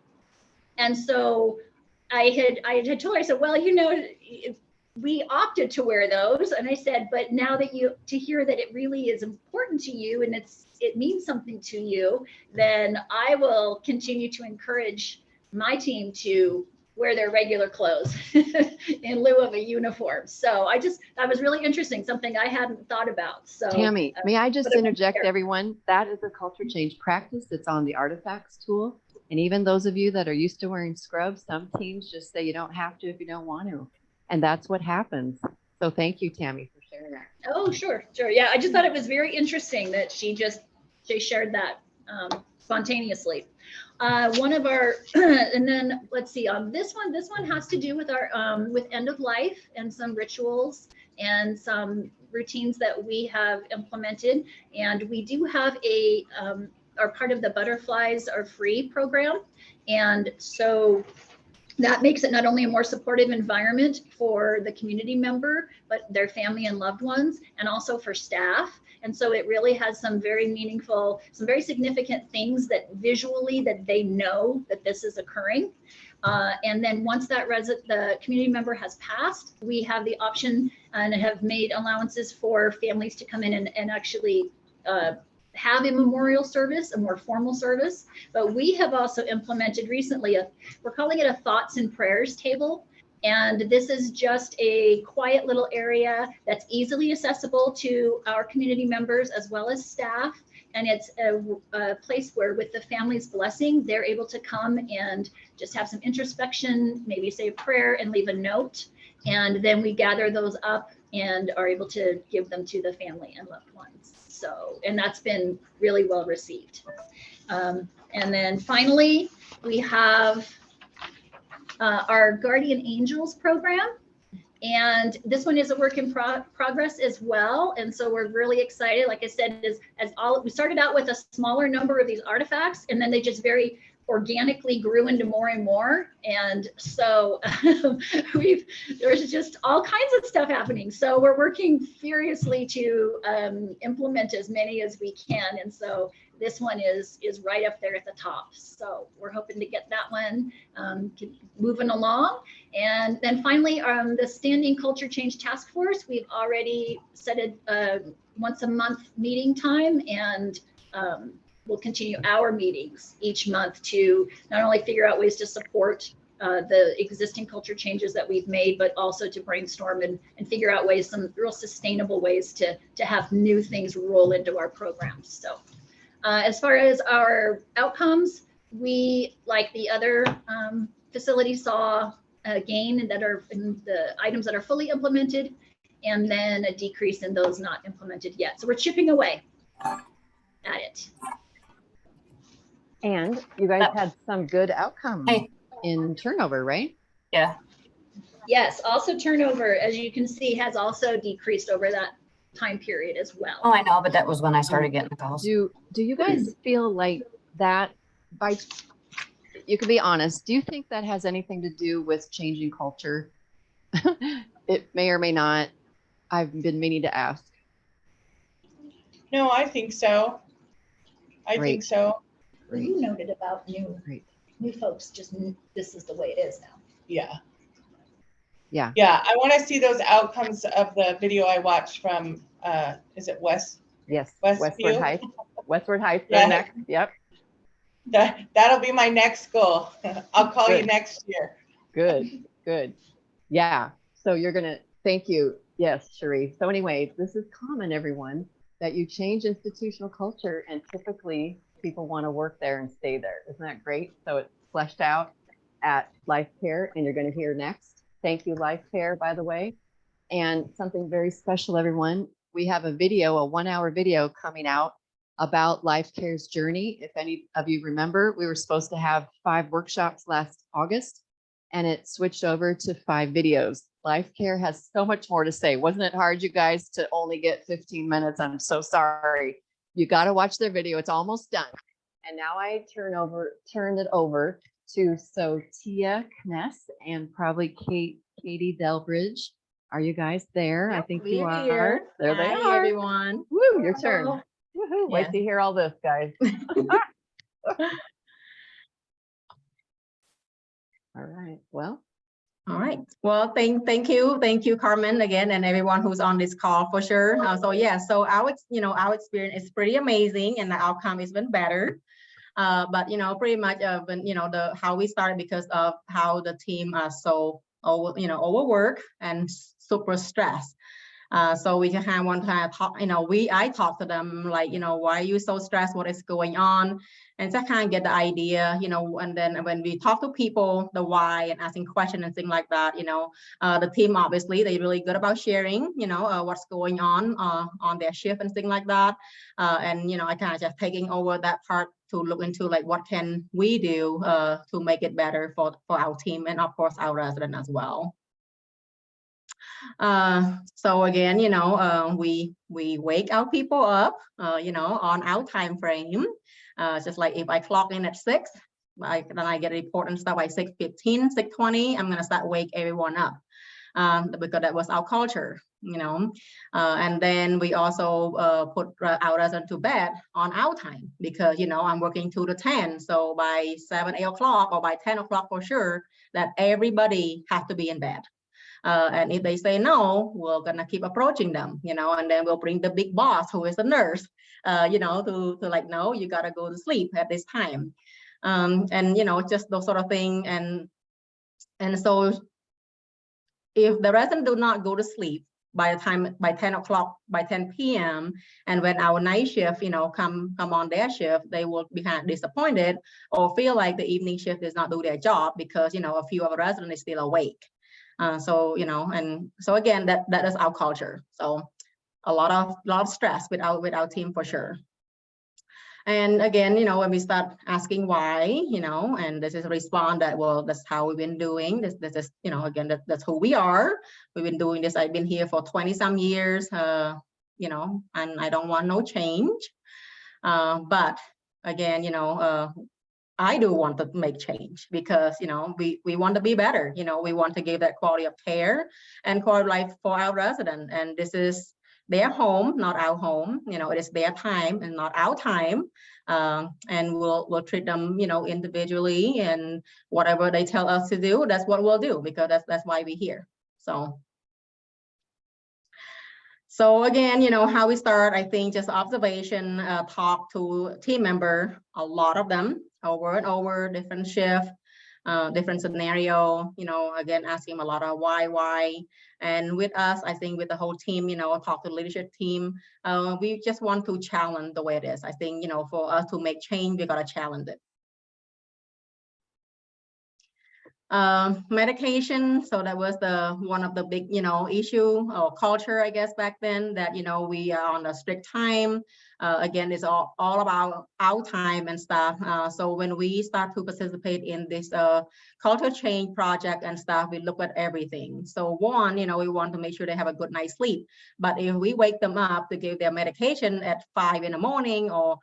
And so I had told her, I said, well, you know, we opted to wear those. And I said, but now that to hear that it really is important to you and it means something to you, then I will continue to encourage my team to wear their regular clothes in lieu of a uniform. So that was really interesting, something I hadn't thought about. So Tammy, may I just but interject, everyone? That is a culture change practice that's on the artifacts tool. And even those of you that are used to wearing scrubs, some teams just say you don't have to if you don't want to. And that's what happens. So thank you, Tammy, for sharing that. Oh, sure. Yeah, I just thought it was very interesting that she shared that spontaneously. One of our, and then let's see, on this one has to do with our, with end of life and some rituals and some routines that we have implemented. And we do have are part of the Butterflies Are Free program. And so that makes it not only a more supportive environment for the community member, but their family and loved ones, and also for staff. And so it really has some very meaningful, some very significant things that visually that they know that this is occurring. And then once that the community member has passed, we have the option and have made allowances for families to come in and actually have a memorial service, a more formal service. But we have also implemented recently, we're calling it a thoughts and prayers table. And this is just a quiet little area that's easily accessible to our community members as well as staff. And it's a place where, with the family's blessing, they're able to come and just have some introspection, maybe say a prayer and leave a note. And then we gather those up and are able to give them to the family and loved ones. So, and that's been really well received. And then finally, we have our Guardian Angels program. And this one is a work in progress as well. And so we're really excited. Like I said, we started out with a smaller number of these artifacts, and then they just very organically grew into more and more. And so there's just all kinds of stuff happening. So we're working furiously to implement as many as we can. And so this one is right up there at the top. So we're hoping to get that one moving along. And then finally, the Standing Culture Change Task Force, we've already set a once a month meeting time, and we'll continue our meetings each month to not only figure out ways to support the existing culture changes that we've made, but also to brainstorm and figure out ways, some real sustainable ways to have new things roll into our programs. So as far as our outcomes, we, like the other facilities, saw a gain that are in the items that are fully implemented, and then a decrease in those not implemented yet. So we're chipping away at it. And you guys had some good outcomes in turnover, right? Yeah. Yes, also turnover, as you can see, has also decreased over that time period as well. Oh, I know, but that was when I started getting the calls. Do you guys feel like that, you can be honest, do you think that has anything to do with changing culture? It may or may not. I've been meaning to ask. No, I think so. I think so. You noted about new folks, just this is the way it is now. Yeah. Yeah. Yeah, I want to see those outcomes of the video I watched from, is it West? Yes. Westview? Westward Heights. Westward Heights. Yeah. Next. Yep. That'll be my next goal. I'll call you Good. next year. Good. Good. Yeah. So you're going to, thank you. Yes, Cherie. So anyway, this is common, everyone, that you change institutional culture, and typically people want to work there and stay there. Isn't that great? So it's fleshed out at Life Care, and you're going to hear next. Thank you, Life Care, by the way. And something very special, everyone. We have a video, a 1-hour video coming out about Life Care's journey. If any of you remember, we were supposed to have 5 workshops last August, and it switched over to 5 videos. Life Care has so much more to say. Wasn't it hard, you guys, to only get 15 minutes? I'm so sorry. You got to watch their video. It's almost done. And now I turned it over to Sotia Kness and probably Katie Delbridge. Are you guys there? I Yep, think we're you are. here. There they Hi, are. everyone. Woo, your turn. Hello. Woohoo. Wait Yeah. to hear all this, guys. All right. Well, All right. Well, thank you, Carmen, again, and everyone who's on this call for sure. So our experience is pretty amazing, and the outcome has been better. But pretty much when how we started because of how the team are so overworked and super stressed. So we just want to talk, I talk to them like, why are you so stressed? What is going on? And just kind of get the idea, and then when we talk to people, the why and asking questions and things like that, the team, obviously, they're really good about sharing, what's going on their shift and things like that. And, I kind of just taking over that part to look into like, what can we do to make it better for our team and of course our resident as well. So again, we wake our people up, on our time frame. Just like if I clock in at 6, then I get a report and stuff by 6:15, 6:20, I'm gonna start wake everyone up. Because that was our culture, and then we also put our resident to bed on our time because, I'm working 2 to 10. So by 7, 8 o'clock or by 10 o'clock for sure that everybody has to be in bed. And if they say no, we're gonna keep approaching them, and then we'll bring the big boss who is the nurse, to like, no, you gotta go to sleep at this time. And, just those sort of things. And so if the resident do not go to sleep by 10 o'clock, by 10 p.m. and when our night shift, come on their shift, they will be kind of disappointed or feel like the evening shift does not do their job because, a few of the residents is still awake. And so again, that is our culture. So a lot of stress with our team for sure. And again, when we start asking why, and this is a response that, well, that's how we've been doing this is, again, that's who we are. We've been doing this. I've been here for 20 some years, and I don't want no change. But again, I do want to make change because, we want to be better. We want to give that quality of care and quality of life for our residents. And this is their home, not our home. It is their time and not our time. And we'll treat them, individually, and whatever they tell us to do, that's what we'll do because that's why we're here. So again, how we start, I think just observation, talk to team member, a lot of them over and over, different shift, different scenario, again, asking a lot of why. And with us, I think with the whole team, talk to the leadership team, we just want to challenge the way it is. I think, for us to make change, we got to challenge it. Medication, so that was one of the big issue or culture, I guess, back then, that we are on a strict time. Again, it's all about our time and stuff. So when we start to participate in this culture change project and stuff, we look at everything. So one, we want to make sure they have a good night's sleep. But if we wake them up to give their medication at 5 in the morning or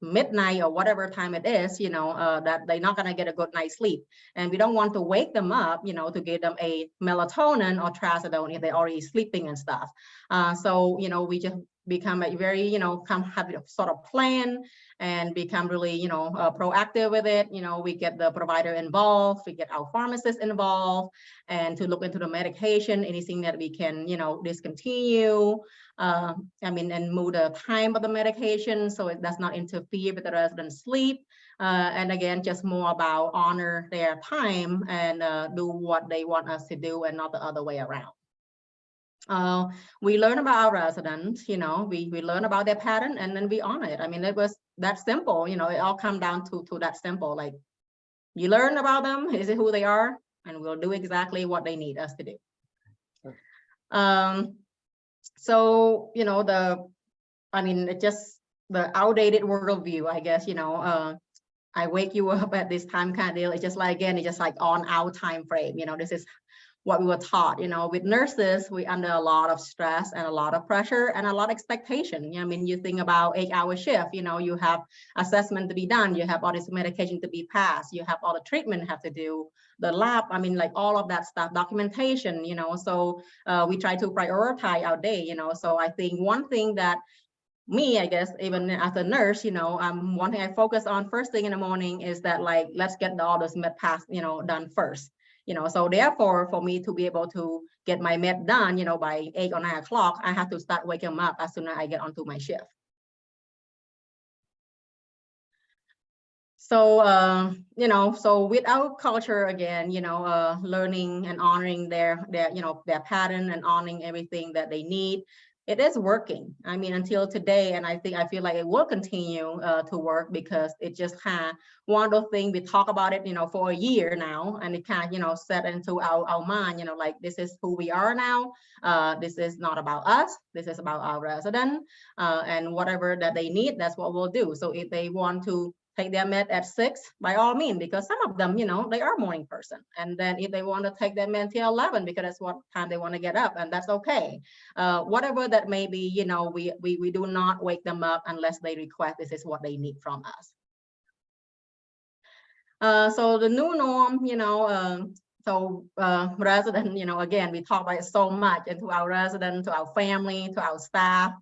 midnight or whatever time it is, that they're not going to get a good night's sleep. And we don't want to wake them up, to give them a melatonin or trazodone if they're already sleeping and stuff. So, we just become a very, have a sort of plan and become really, proactive with it. We get the provider involved, we get our pharmacist involved, and to look into the medication, anything that we can, discontinue. And move the time of the medication so it does not interfere with the resident's sleep. And again, just more about honor their time and do what they want us to do and not the other way around. We learn about our residents, you know, we learn about their pattern and then we honor it. I mean, it was that simple, you know, it all come down to that simple, like you learn about them, is it who they are, and we'll do exactly what they need us to do. So, you know, I mean, it just the outdated worldview, I guess, you know, I wake you up at this time kind of deal. It's just like, again, it's just like on our time frame, you know, this is what we were taught, you know, with nurses, we under a lot of stress and a lot of pressure and a lot of expectation. You know, I mean, you think about 8-hour shift, you know, you have assessment to be done, you have all this medication to be passed, you have all the treatment have to do, the lab, I mean, like all of that stuff, documentation, you know, so we try to prioritize our day, you know, so I think one thing that me, I guess, even as a nurse, you know, one thing I focus on first thing in the morning is that, like, let's get all those med pass, you know, done first. You know, so therefore, for me to be able to get my med done, you know, by 8 or 9 o'clock, I have to start waking them up as soon as I get onto my shift. So, you know, so with our culture again, you know, learning and honoring their, you know, their pattern and honoring everything that they need, it is working. I mean, until today, and I feel like it will continue to work because it just kind of one of those things we talk about it, you know, for a year now, and it kind of, you know, set into our mind, you know, like this is who we are now. This is not about us. This is about our resident, and whatever that they need, that's what we'll do. So if they want to take their med at 6, by all means, because some of them, you know, they are morning person. And then if they want to take their med till 11, because that's what time they want to get up, and that's okay. Whatever that may be, you know, we do not wake them up unless they request this is what they need from us. So the new norm, you know, resident, you know, again, we talk about it so much, and to our residents, to our family, to our staff,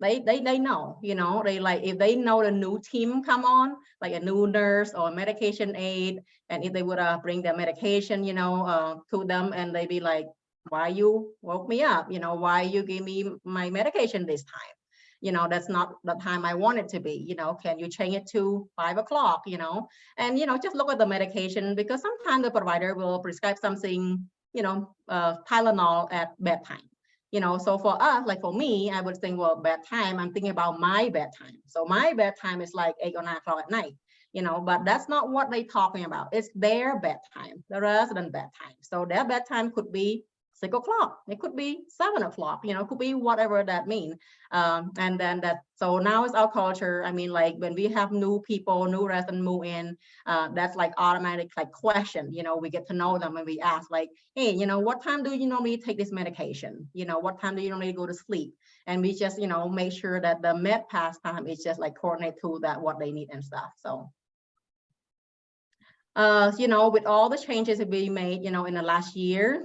they know, you know, they like, if they know the new team come on, like a new nurse or a medication aide, and if they would bring their medication, you know, to them, and they be like, why you woke me up? You know, why you give me my medication this time? You know, that's not the time I want it to be. You know, can you change it to 5 o'clock, you know? And, you know, just look at the medication, because sometimes the provider will prescribe something, you know, Tylenol at bedtime. You know, so for us, like for me, I would think, well, bedtime, I'm thinking about my bedtime. So my bedtime is like 8 or 9 o'clock at night, you know, but that's not what they're talking about. It's their bedtime, the resident bedtime. So their bedtime could be 6 o'clock, it could be 7 o'clock, you know, it could be whatever that means. And then so now it's our culture. I mean, like when we have new people, new residents move in, that's like automatic, like question, you know, we get to know them and we ask like, hey, you know, what time do you normally take this medication? You know, what time do you normally go to sleep? And we just, you know, make sure that the med pass time is just like coordinate to that, what they need and stuff. So. You know, with all the changes that we made, you know, in the last year,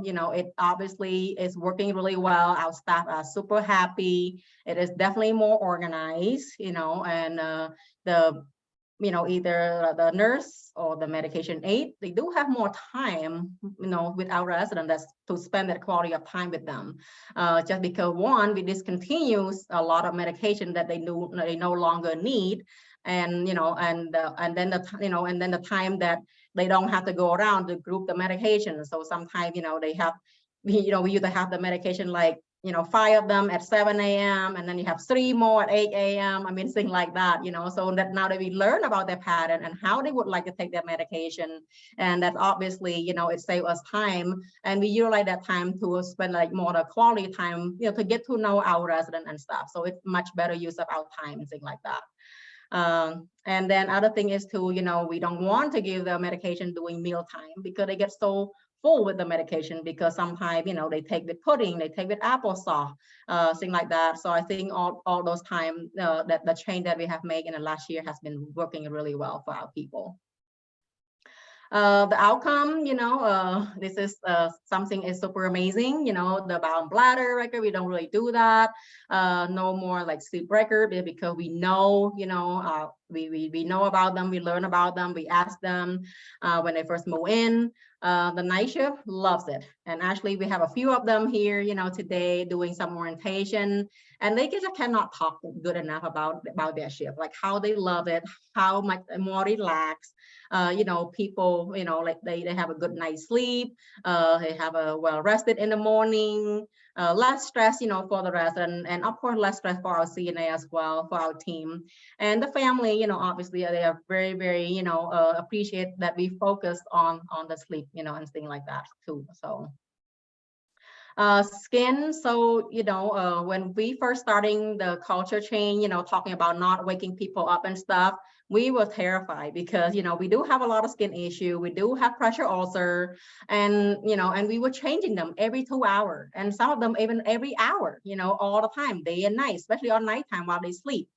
you know, it obviously is working really well. Our staff are super happy. It is definitely more organized, you know, and you know, either the nurse or the medication aide, they do have more time, you know, with our residents to spend that quality of time with them. Just because one, we discontinue a lot of medication that they no longer need. And, you know, and then the time that they don't have to go around to group the medication. So sometimes, you know, we either have the medication like, you know, 5 of them at 7 a.m. and then you have 3 more at 8 a.m. I mean, things like that, you know, so that now that we learn about their pattern and how they would like to take their medication, and that obviously, you know, it saves us time, and we utilize that time to spend like more the quality time, you know, to get to know our resident and stuff. So it's much better use of our time and things like that. And then other thing is to, you know, we don't want to give the medication during mealtime because they get so full with the medication, because sometimes, you know, they take with pudding, they take with applesauce, things like that. So I think all those times that the change that we have made in the last year has been working really well for our people. The outcome, you know, this is something is super amazing, you know, the bowel and bladder record, we don't really do that. No more like sleep record, because we know, you know, we know about them, we learn about them, we ask them when they first move in. The night shift loves it. And actually we have a few of them here, you know, today doing some orientation. and they just cannot talk good enough about their shift, like how they love it, how much more relaxed. You know, people, you know, like they have a good night's sleep, they have a well rested in the morning, less stress, you know, for the resident, and of course less stress for our CNA as well, for our team. And the family, you know, obviously they are very, very, you know, appreciate that we focus on the sleep, you know, and things like that too. So skin. So, you know, when we first starting the culture change, you know, talking about not waking people up and stuff, we were terrified because, you know, we do have a lot of skin issue. We do have pressure ulcer, and, you know, and we were changing them every 2 hours, and some of them even every hour, you know, all the time, day and night, especially on nighttime while they sleep.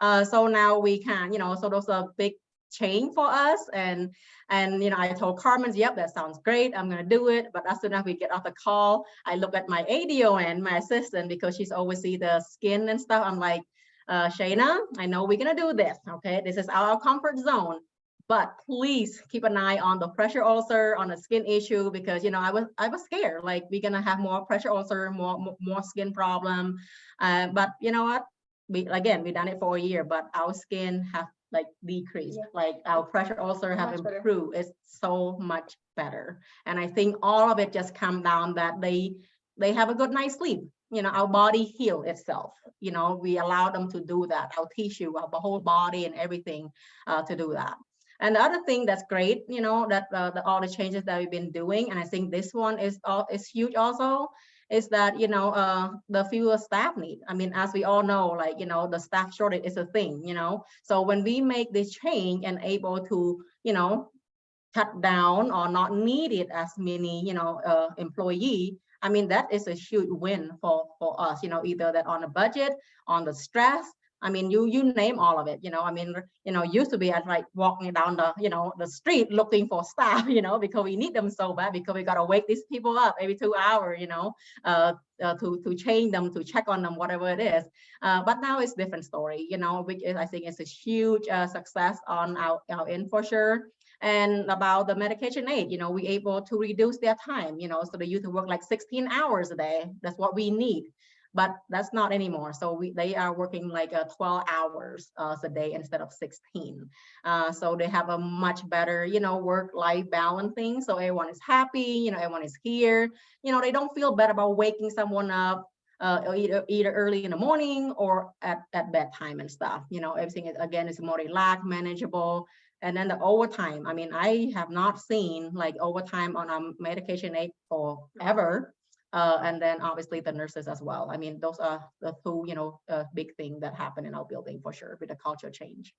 So now we can, you know, so those are big change for us. And you know, I told Carmen, yep, that sounds great, I'm gonna do it. But as soon as we get off the call, I look at my ADON, my assistant, because she's oversee the skin and stuff. I'm like, Shayna, I know we're gonna do this, okay, this is our comfort zone, but please keep an eye on the pressure ulcer, on the skin issue, because, you know, I was scared, like we're gonna have more pressure ulcer, more skin problem. But you know what, we done it for a year, but our skin have like decreased, like our pressure ulcer have improved. It's so much better. And I think all of it just come down that they have a good night's sleep. You know, our body heal itself. You know, we allow them to do that. Our tissue, our whole body and everything to do that. And the other thing that's great, you know, that all the changes that we've been doing, and I think this one is huge also, is that, you know, the fewer staff need. I mean, as we all know, like, you know, the staff shortage is a thing, you know. So when we make this change and able to, you know, cut down or not needed as many, you know, employee, I mean, that is a huge win for us, you know, either that on the budget, on the stress. I mean, you name all of it, you know. I mean, you know, used to be at like walking down the, you know, the street looking for staff, you know, because we need them so bad, because we got to wake these people up every 2 hours, you know, to change them, to check on them, whatever it is. But now it's different story, you know, which is, I think it's a huge success on our end for sure. And about the medication aid, you know, we able to reduce their time, you know, so they used to work like 16 hours a day. That's what we need. But that's not anymore. So they are working like 12 hours a day instead of 16. So they have a much better, you know, work-life balance thing. So everyone is happy, you know, everyone is here. You know, they don't feel bad about waking someone up either early in the morning or at bedtime and stuff. You know, everything is, again, is more relaxed, manageable. And then the overtime. I mean, I have not seen like overtime on a medication aid forever. And then obviously the nurses as well. I mean, those are the two, you know, big thing that happen in our building for sure with the culture change.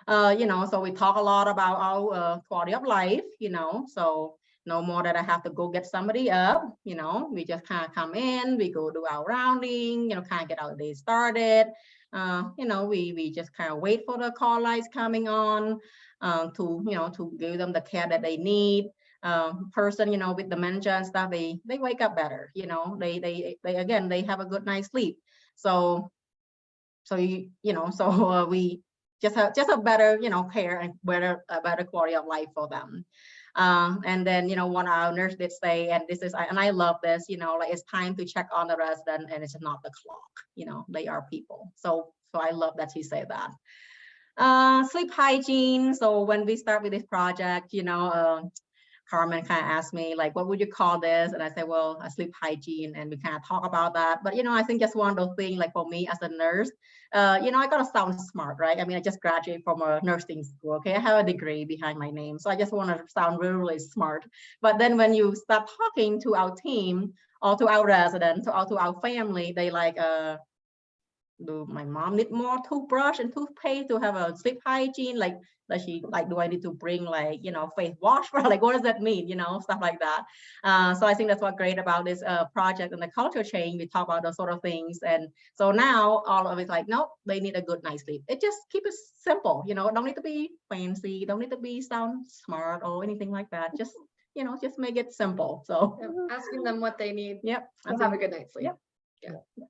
You know, so we talk a lot about our quality of life, you know, so no more that I have to go get somebody up, you know, we just kind of come in, we go do our rounding, you know, kind of get our day started. You know, we just kind of wait for the call lights coming on to, you know, to give them the care that they need. Person, you know, with dementia and stuff, they wake up better, you know, they again, they have a good night's sleep. So you know, so we just a better, you know, care and a better quality of life for them. And then, you know, one of our nurse did say, and this is, and I love this, you know, like it's time to check on the resident and it's not the clock, you know, they are people. So I love that she said that. Sleep hygiene. So when we start with this project, you know, Carmen kind of asked me like, what would you call this? And I said, well, a sleep hygiene, and we kind of talk about that. But, you know, I think just one of those things, like for me as a nurse, you know, I got to sound smart, right? I mean, I just graduated from a nursing school, okay? I have a degree behind my name. So I just want to sound really, really smart. But then when you start talking to our team or to our residents or to our family, they like, do my mom need more toothbrush and toothpaste to have a sleep hygiene? Like, does she, like, do I need to bring like, you know, face wash for, like, what does that mean? You know, stuff like that. So I think that's what's great about this project and the culture change. We talk about those sort of things. And so now all of it's like, nope, they need a good night's sleep. It just keep it simple, you know, don't need to be fancy, don't need to be sound smart or anything like that. Just, you know, just make it simple. So asking them what they need. Yep. To have a good night's sleep. Yep. Yeah.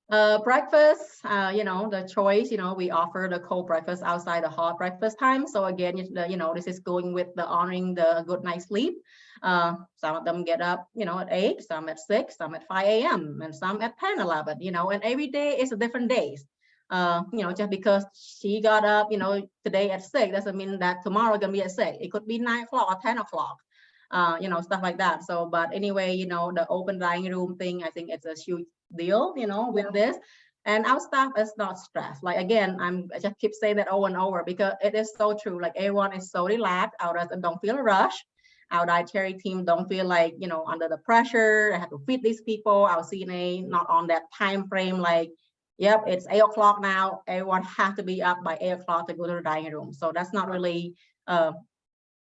Breakfast, the choice, we offer the cold breakfast outside the hot breakfast time. So again, this is going with the honoring the good night's sleep. Some of them get up, at 8, some at 6, some at 5 a.m. and some at 10, 11, and every day is a different days. Just because she got up, today at 6 doesn't mean that tomorrow gonna be at 6. It could be 9 o'clock or 10 o'clock. Stuff like that. So, but anyway, the open dining room thing, I think it's a huge deal, with this. And our staff is not stressed. Like, again, I just keep saying that over and over because it is so true. Like, everyone is so relaxed. Our residents don't feel a rush. Our dietary team don't feel like, under the pressure. I have to feed these people. Our CNA not on that time frame. Like, yep, it's 8 o'clock now. Everyone has to be up by 8 o'clock to go to the dining room. So that's not really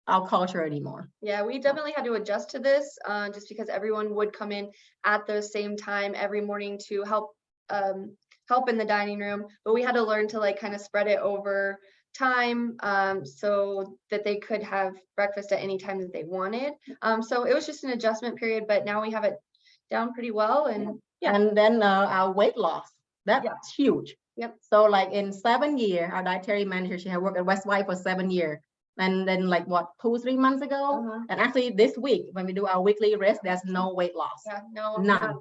our culture anymore. Yeah, we definitely had to adjust to this just because everyone would come in at the same time every morning to help in the dining room, but we had to learn to kind of spread it over time so that they could have breakfast at any time that they wanted. So it was just an adjustment period, but now we have it down pretty well. And and then our weight loss, that's huge. Yep. So like in 7 years, our dietary manager, she had worked at Westward Heights for 7 years. And then 2-3 months ago, and actually this week, when we do our weekly rest, there's no weight loss. Yeah, no, none.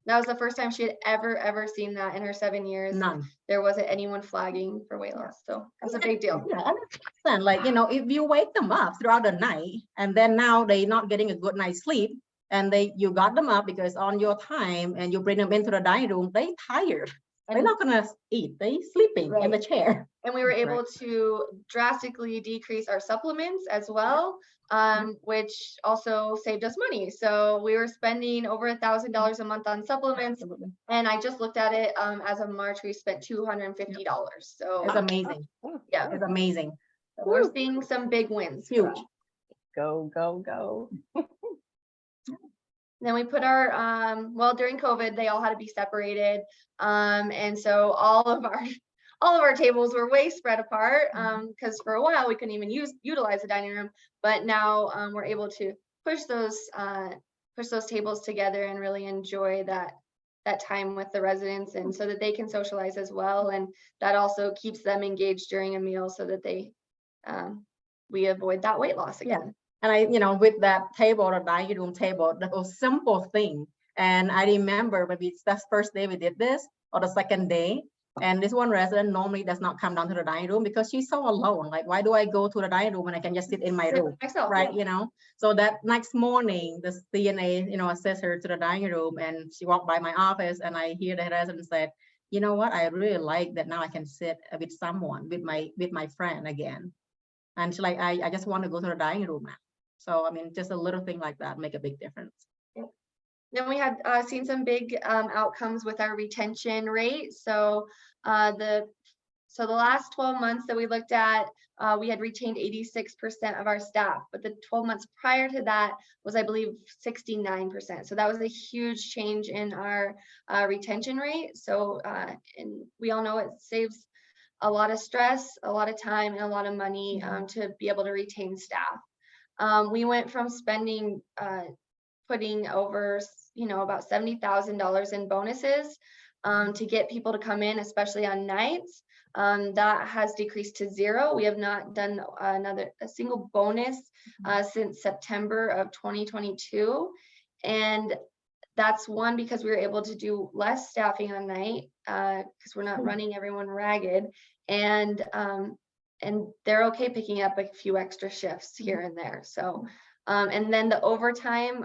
That was the first time she had ever seen that in her 7 years. None. There wasn't anyone flagging for weight loss. So that's a big deal. Yeah, and if you wake them up throughout the night, and then now they're not getting a good night's sleep, and you got them up because on your time, and you bring them into the dining room, they tired. They're not gonna eat, they sleeping in the chair. And we were able to drastically decrease our supplements as well, which also saved us money. So we were spending over $1,000 a month on supplements. And I just looked at it as of March, we spent $250. So It's amazing. Yeah, It's amazing. we're seeing some big wins. Huge. Go, go, go. Then we put our, during COVID, they all had to be separated. And so all of our tables were way spread apart because for a while we couldn't even utilize the dining room. But now we're able to push those tables together and really enjoy that time with the residents, and so that they can socialize as well. And that also keeps them engaged during a meal so that we avoid that weight loss again. Yeah. And with that table, the dining room table, that was simple thing. And I remember maybe it's that first day we did this, or the second day. And this one resident normally does not come down to the dining room because she's so alone. Like, why do I go to the dining room when I can just sit in my room? Myself, right? So that next morning, the CNA, assessed her to the dining room, and she walked by my office, and I hear the resident said, you know what? I really like that now I can sit with someone, with my friend again. And she's like, I just want to go to the dining room now. So, just a little thing like that make a big difference. Then we had seen some big outcomes with our retention rate. So the last 12 months that we looked at, we had retained 86% of our staff, but the 12 months prior to that was, I believe, 69%. So that was a huge change in our retention rate. So, and we all know it saves a lot of stress, a lot of time, and a lot of money to be able to retain staff. We went from spending, putting over, about $70,000 in bonuses to get people to come in, especially on nights. That has decreased to 0. We have not done a single bonus since September of 2022. And that's one, because we were able to do less staffing on night because we're not running everyone ragged. And they're okay picking up a few extra shifts here and there. So, and then the overtime,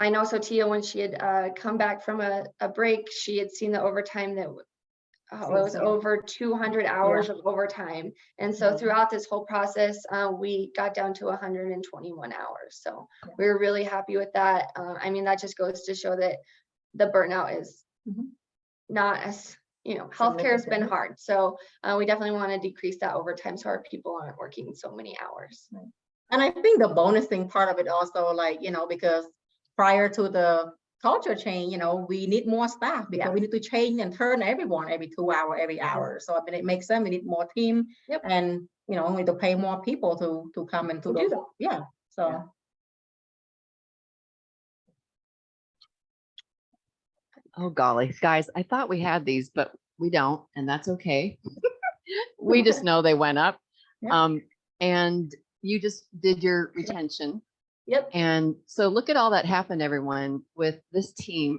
I know Sotia, when she had come back from a break, she had seen the overtime that it was over 200 hours of overtime. And so throughout this whole process, we got down to 121 hours. So we were really happy with that. That just goes to show that the burnout is not as, healthcare has been hard. So we definitely want to decrease that overtime so our people aren't working so many hours. And I think the bonus thing part of it also, because prior to the culture change, we need more staff because we need to change and turn everyone every 2 hours, every hour. So it makes sense. We need more team, and we need to pay more people to come and to do that. Yeah. So. Yeah. Oh, golly, guys, I thought we had these, but we don't, and that's okay. We just know they went up. Yep. And you just did your retention. Yep. And so look at all that happened, everyone, with this team.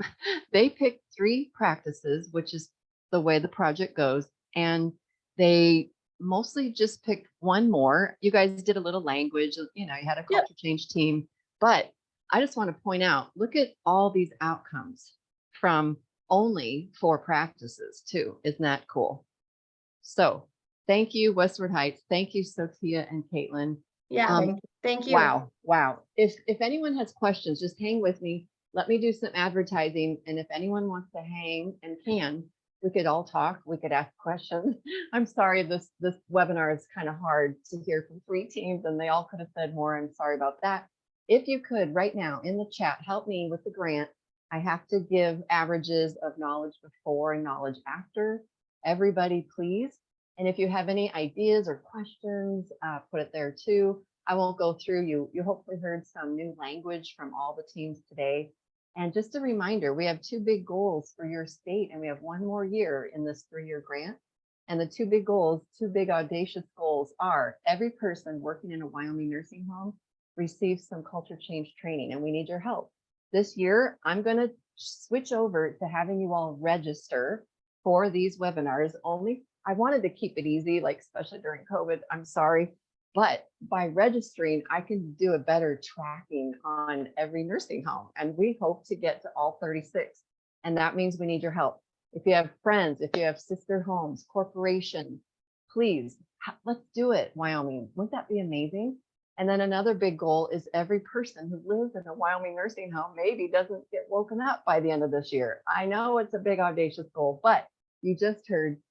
They picked 3 practices, which is the way the project goes. And they mostly just picked 1 more. You guys did a little language, you know, you had a Yep. culture change team. But I just want to point out, look at all these outcomes from only 4 practices too. Isn't that cool? So thank you, Westward Heights. Thank you, Sophia and Caitlin. Yeah. Thank you. Wow. If anyone has questions, just hang with me. Let me do some advertising. And if anyone wants to hang and can, we could all talk. We could ask questions. I'm sorry, this webinar is kind of hard to hear from 3 teams and they all could have said more. I'm sorry about that. If you could right now in the chat, help me with the grant. I have to give averages of knowledge before and knowledge after. Everybody, please. And if you have any ideas or questions, put it there too. I won't go through you. You hopefully heard some new language from all the teams today. And just a reminder, we have 2 big goals for your state, and we have 1 more year in this 3-year grant. And the 2 big goals, 2 big audacious goals are every person working in a Wyoming nursing home receives some culture change training, and we need your help. This year, I'm going to switch over to having you all register for these webinars only. I wanted to keep it easy, like especially during COVID, I'm sorry. But by registering, I can do a better tracking on every nursing home. And we hope to get to all 36. And that means we need your help. If you have friends, if you have sister homes, corporations, please, let's do it, Wyoming. Wouldn't that be amazing? And then another big goal is every person who lives in a Wyoming nursing home maybe doesn't get woken up by the end of this year. I know it's a big audacious goal, but you just heard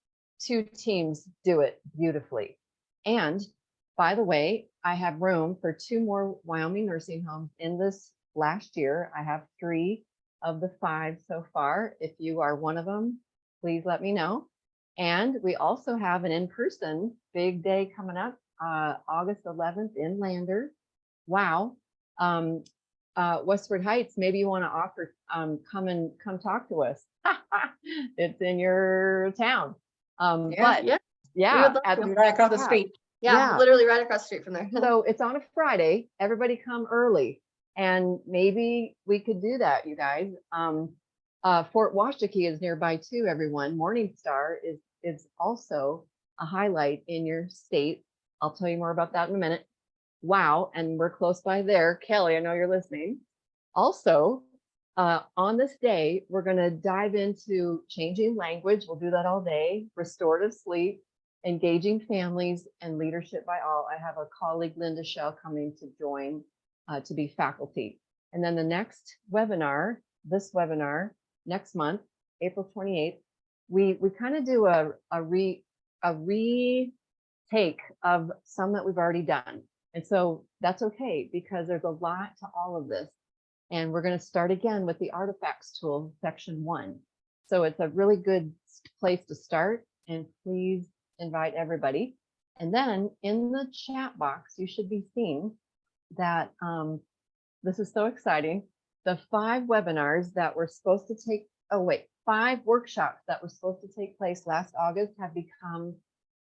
2 teams do it beautifully. And by the way, I have room for 2 more Wyoming nursing homes in this last year. I have 3 of the 5 so far. If you are one of them, please let me know. And we also have an in-person big day coming up, August 11th in Lander. Wow. Westward Heights, maybe you want to offer, come talk to us. It's in your town. But Yeah. yeah, Right across the street. Yeah, literally right across the street from there. So it's on a Friday. Everybody come early, and maybe we could do that, you guys. Fort Washakie is nearby too, everyone. Morningstar is also a highlight in your state. I'll tell you more about that in a minute. Wow, and we're close by there. Kelly, I know you're listening. Also, on this day, we're going to dive into changing language. We'll do that all day. Restorative sleep, engaging families, and leadership by all. I have a colleague, Linda Shell, coming to join to be faculty. And then the next webinar, this webinar, next month, April 28th, we kind of do a retake of some that we've already done. And so that's okay, because there's a lot to all of this. And we're going to start again with the artifacts tool, section 1. So it's a really good place to start, and please invite everybody. And then in the chat box, you should be seeing that this is so exciting. The 5 webinars that were supposed to take, 5 workshops that were supposed to take place last August have become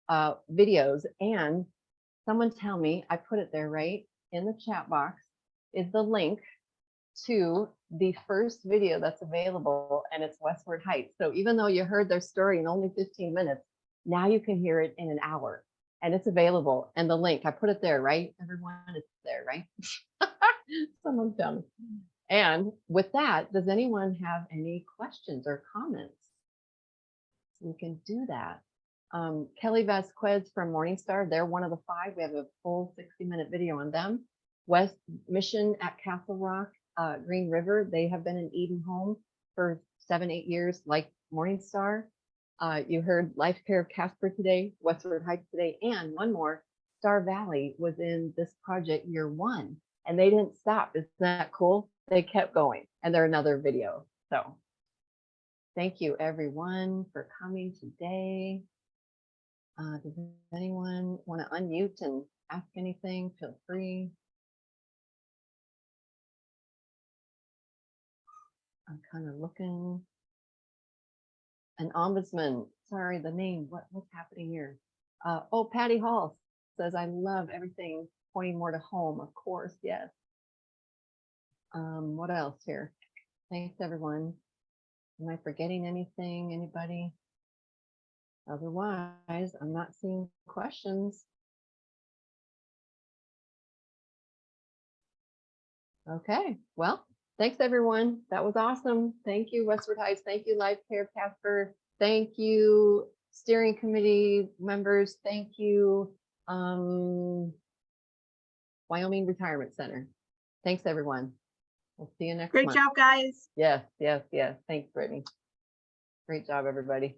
videos. And someone tell me, I put it there right in the chat box, is the link to the first video that's available, and it's Westward Heights. So even though you heard their story in only 15 minutes, now you can hear it in an hour, and it's available. And the link, I put it there, right? Everyone, it's there, right? Someone tell me. And with that, does anyone have any questions or comments? We can do that. Kelly Vasquez from Morningstar, they're one of the 5. We have a full 60-minute video on them. West Mission at Castle Rock, Green River, they have been in Eden Home for 7-8 years, like Morningstar. You heard Life Care of Casper today, Westward Heights today, and one more, Star Valley was in this project year 1, and they didn't stop. Isn't that cool? They kept going, and they're another video. So thank you everyone for coming today. Does anyone want to unmute and ask anything? Feel free. I'm kind of looking. an ombudsman. Sorry, the name. What's happening here? Oh, Patty Hall says, I love everything pointing more to home. Of course, yes. What else here? Thanks, everyone. Am I forgetting anything? Anybody? Otherwise, I'm not seeing questions. Okay, well, thanks, everyone. That was awesome. Thank you, Westward Heights. Thank you, Life Care Casper. Thank you, steering committee members. Thank you, Wyoming Retirement Center. Thanks, everyone. We'll see you next Great month. job, guys. Yes, yes, yes. Thanks, Brittany. Great job, everybody.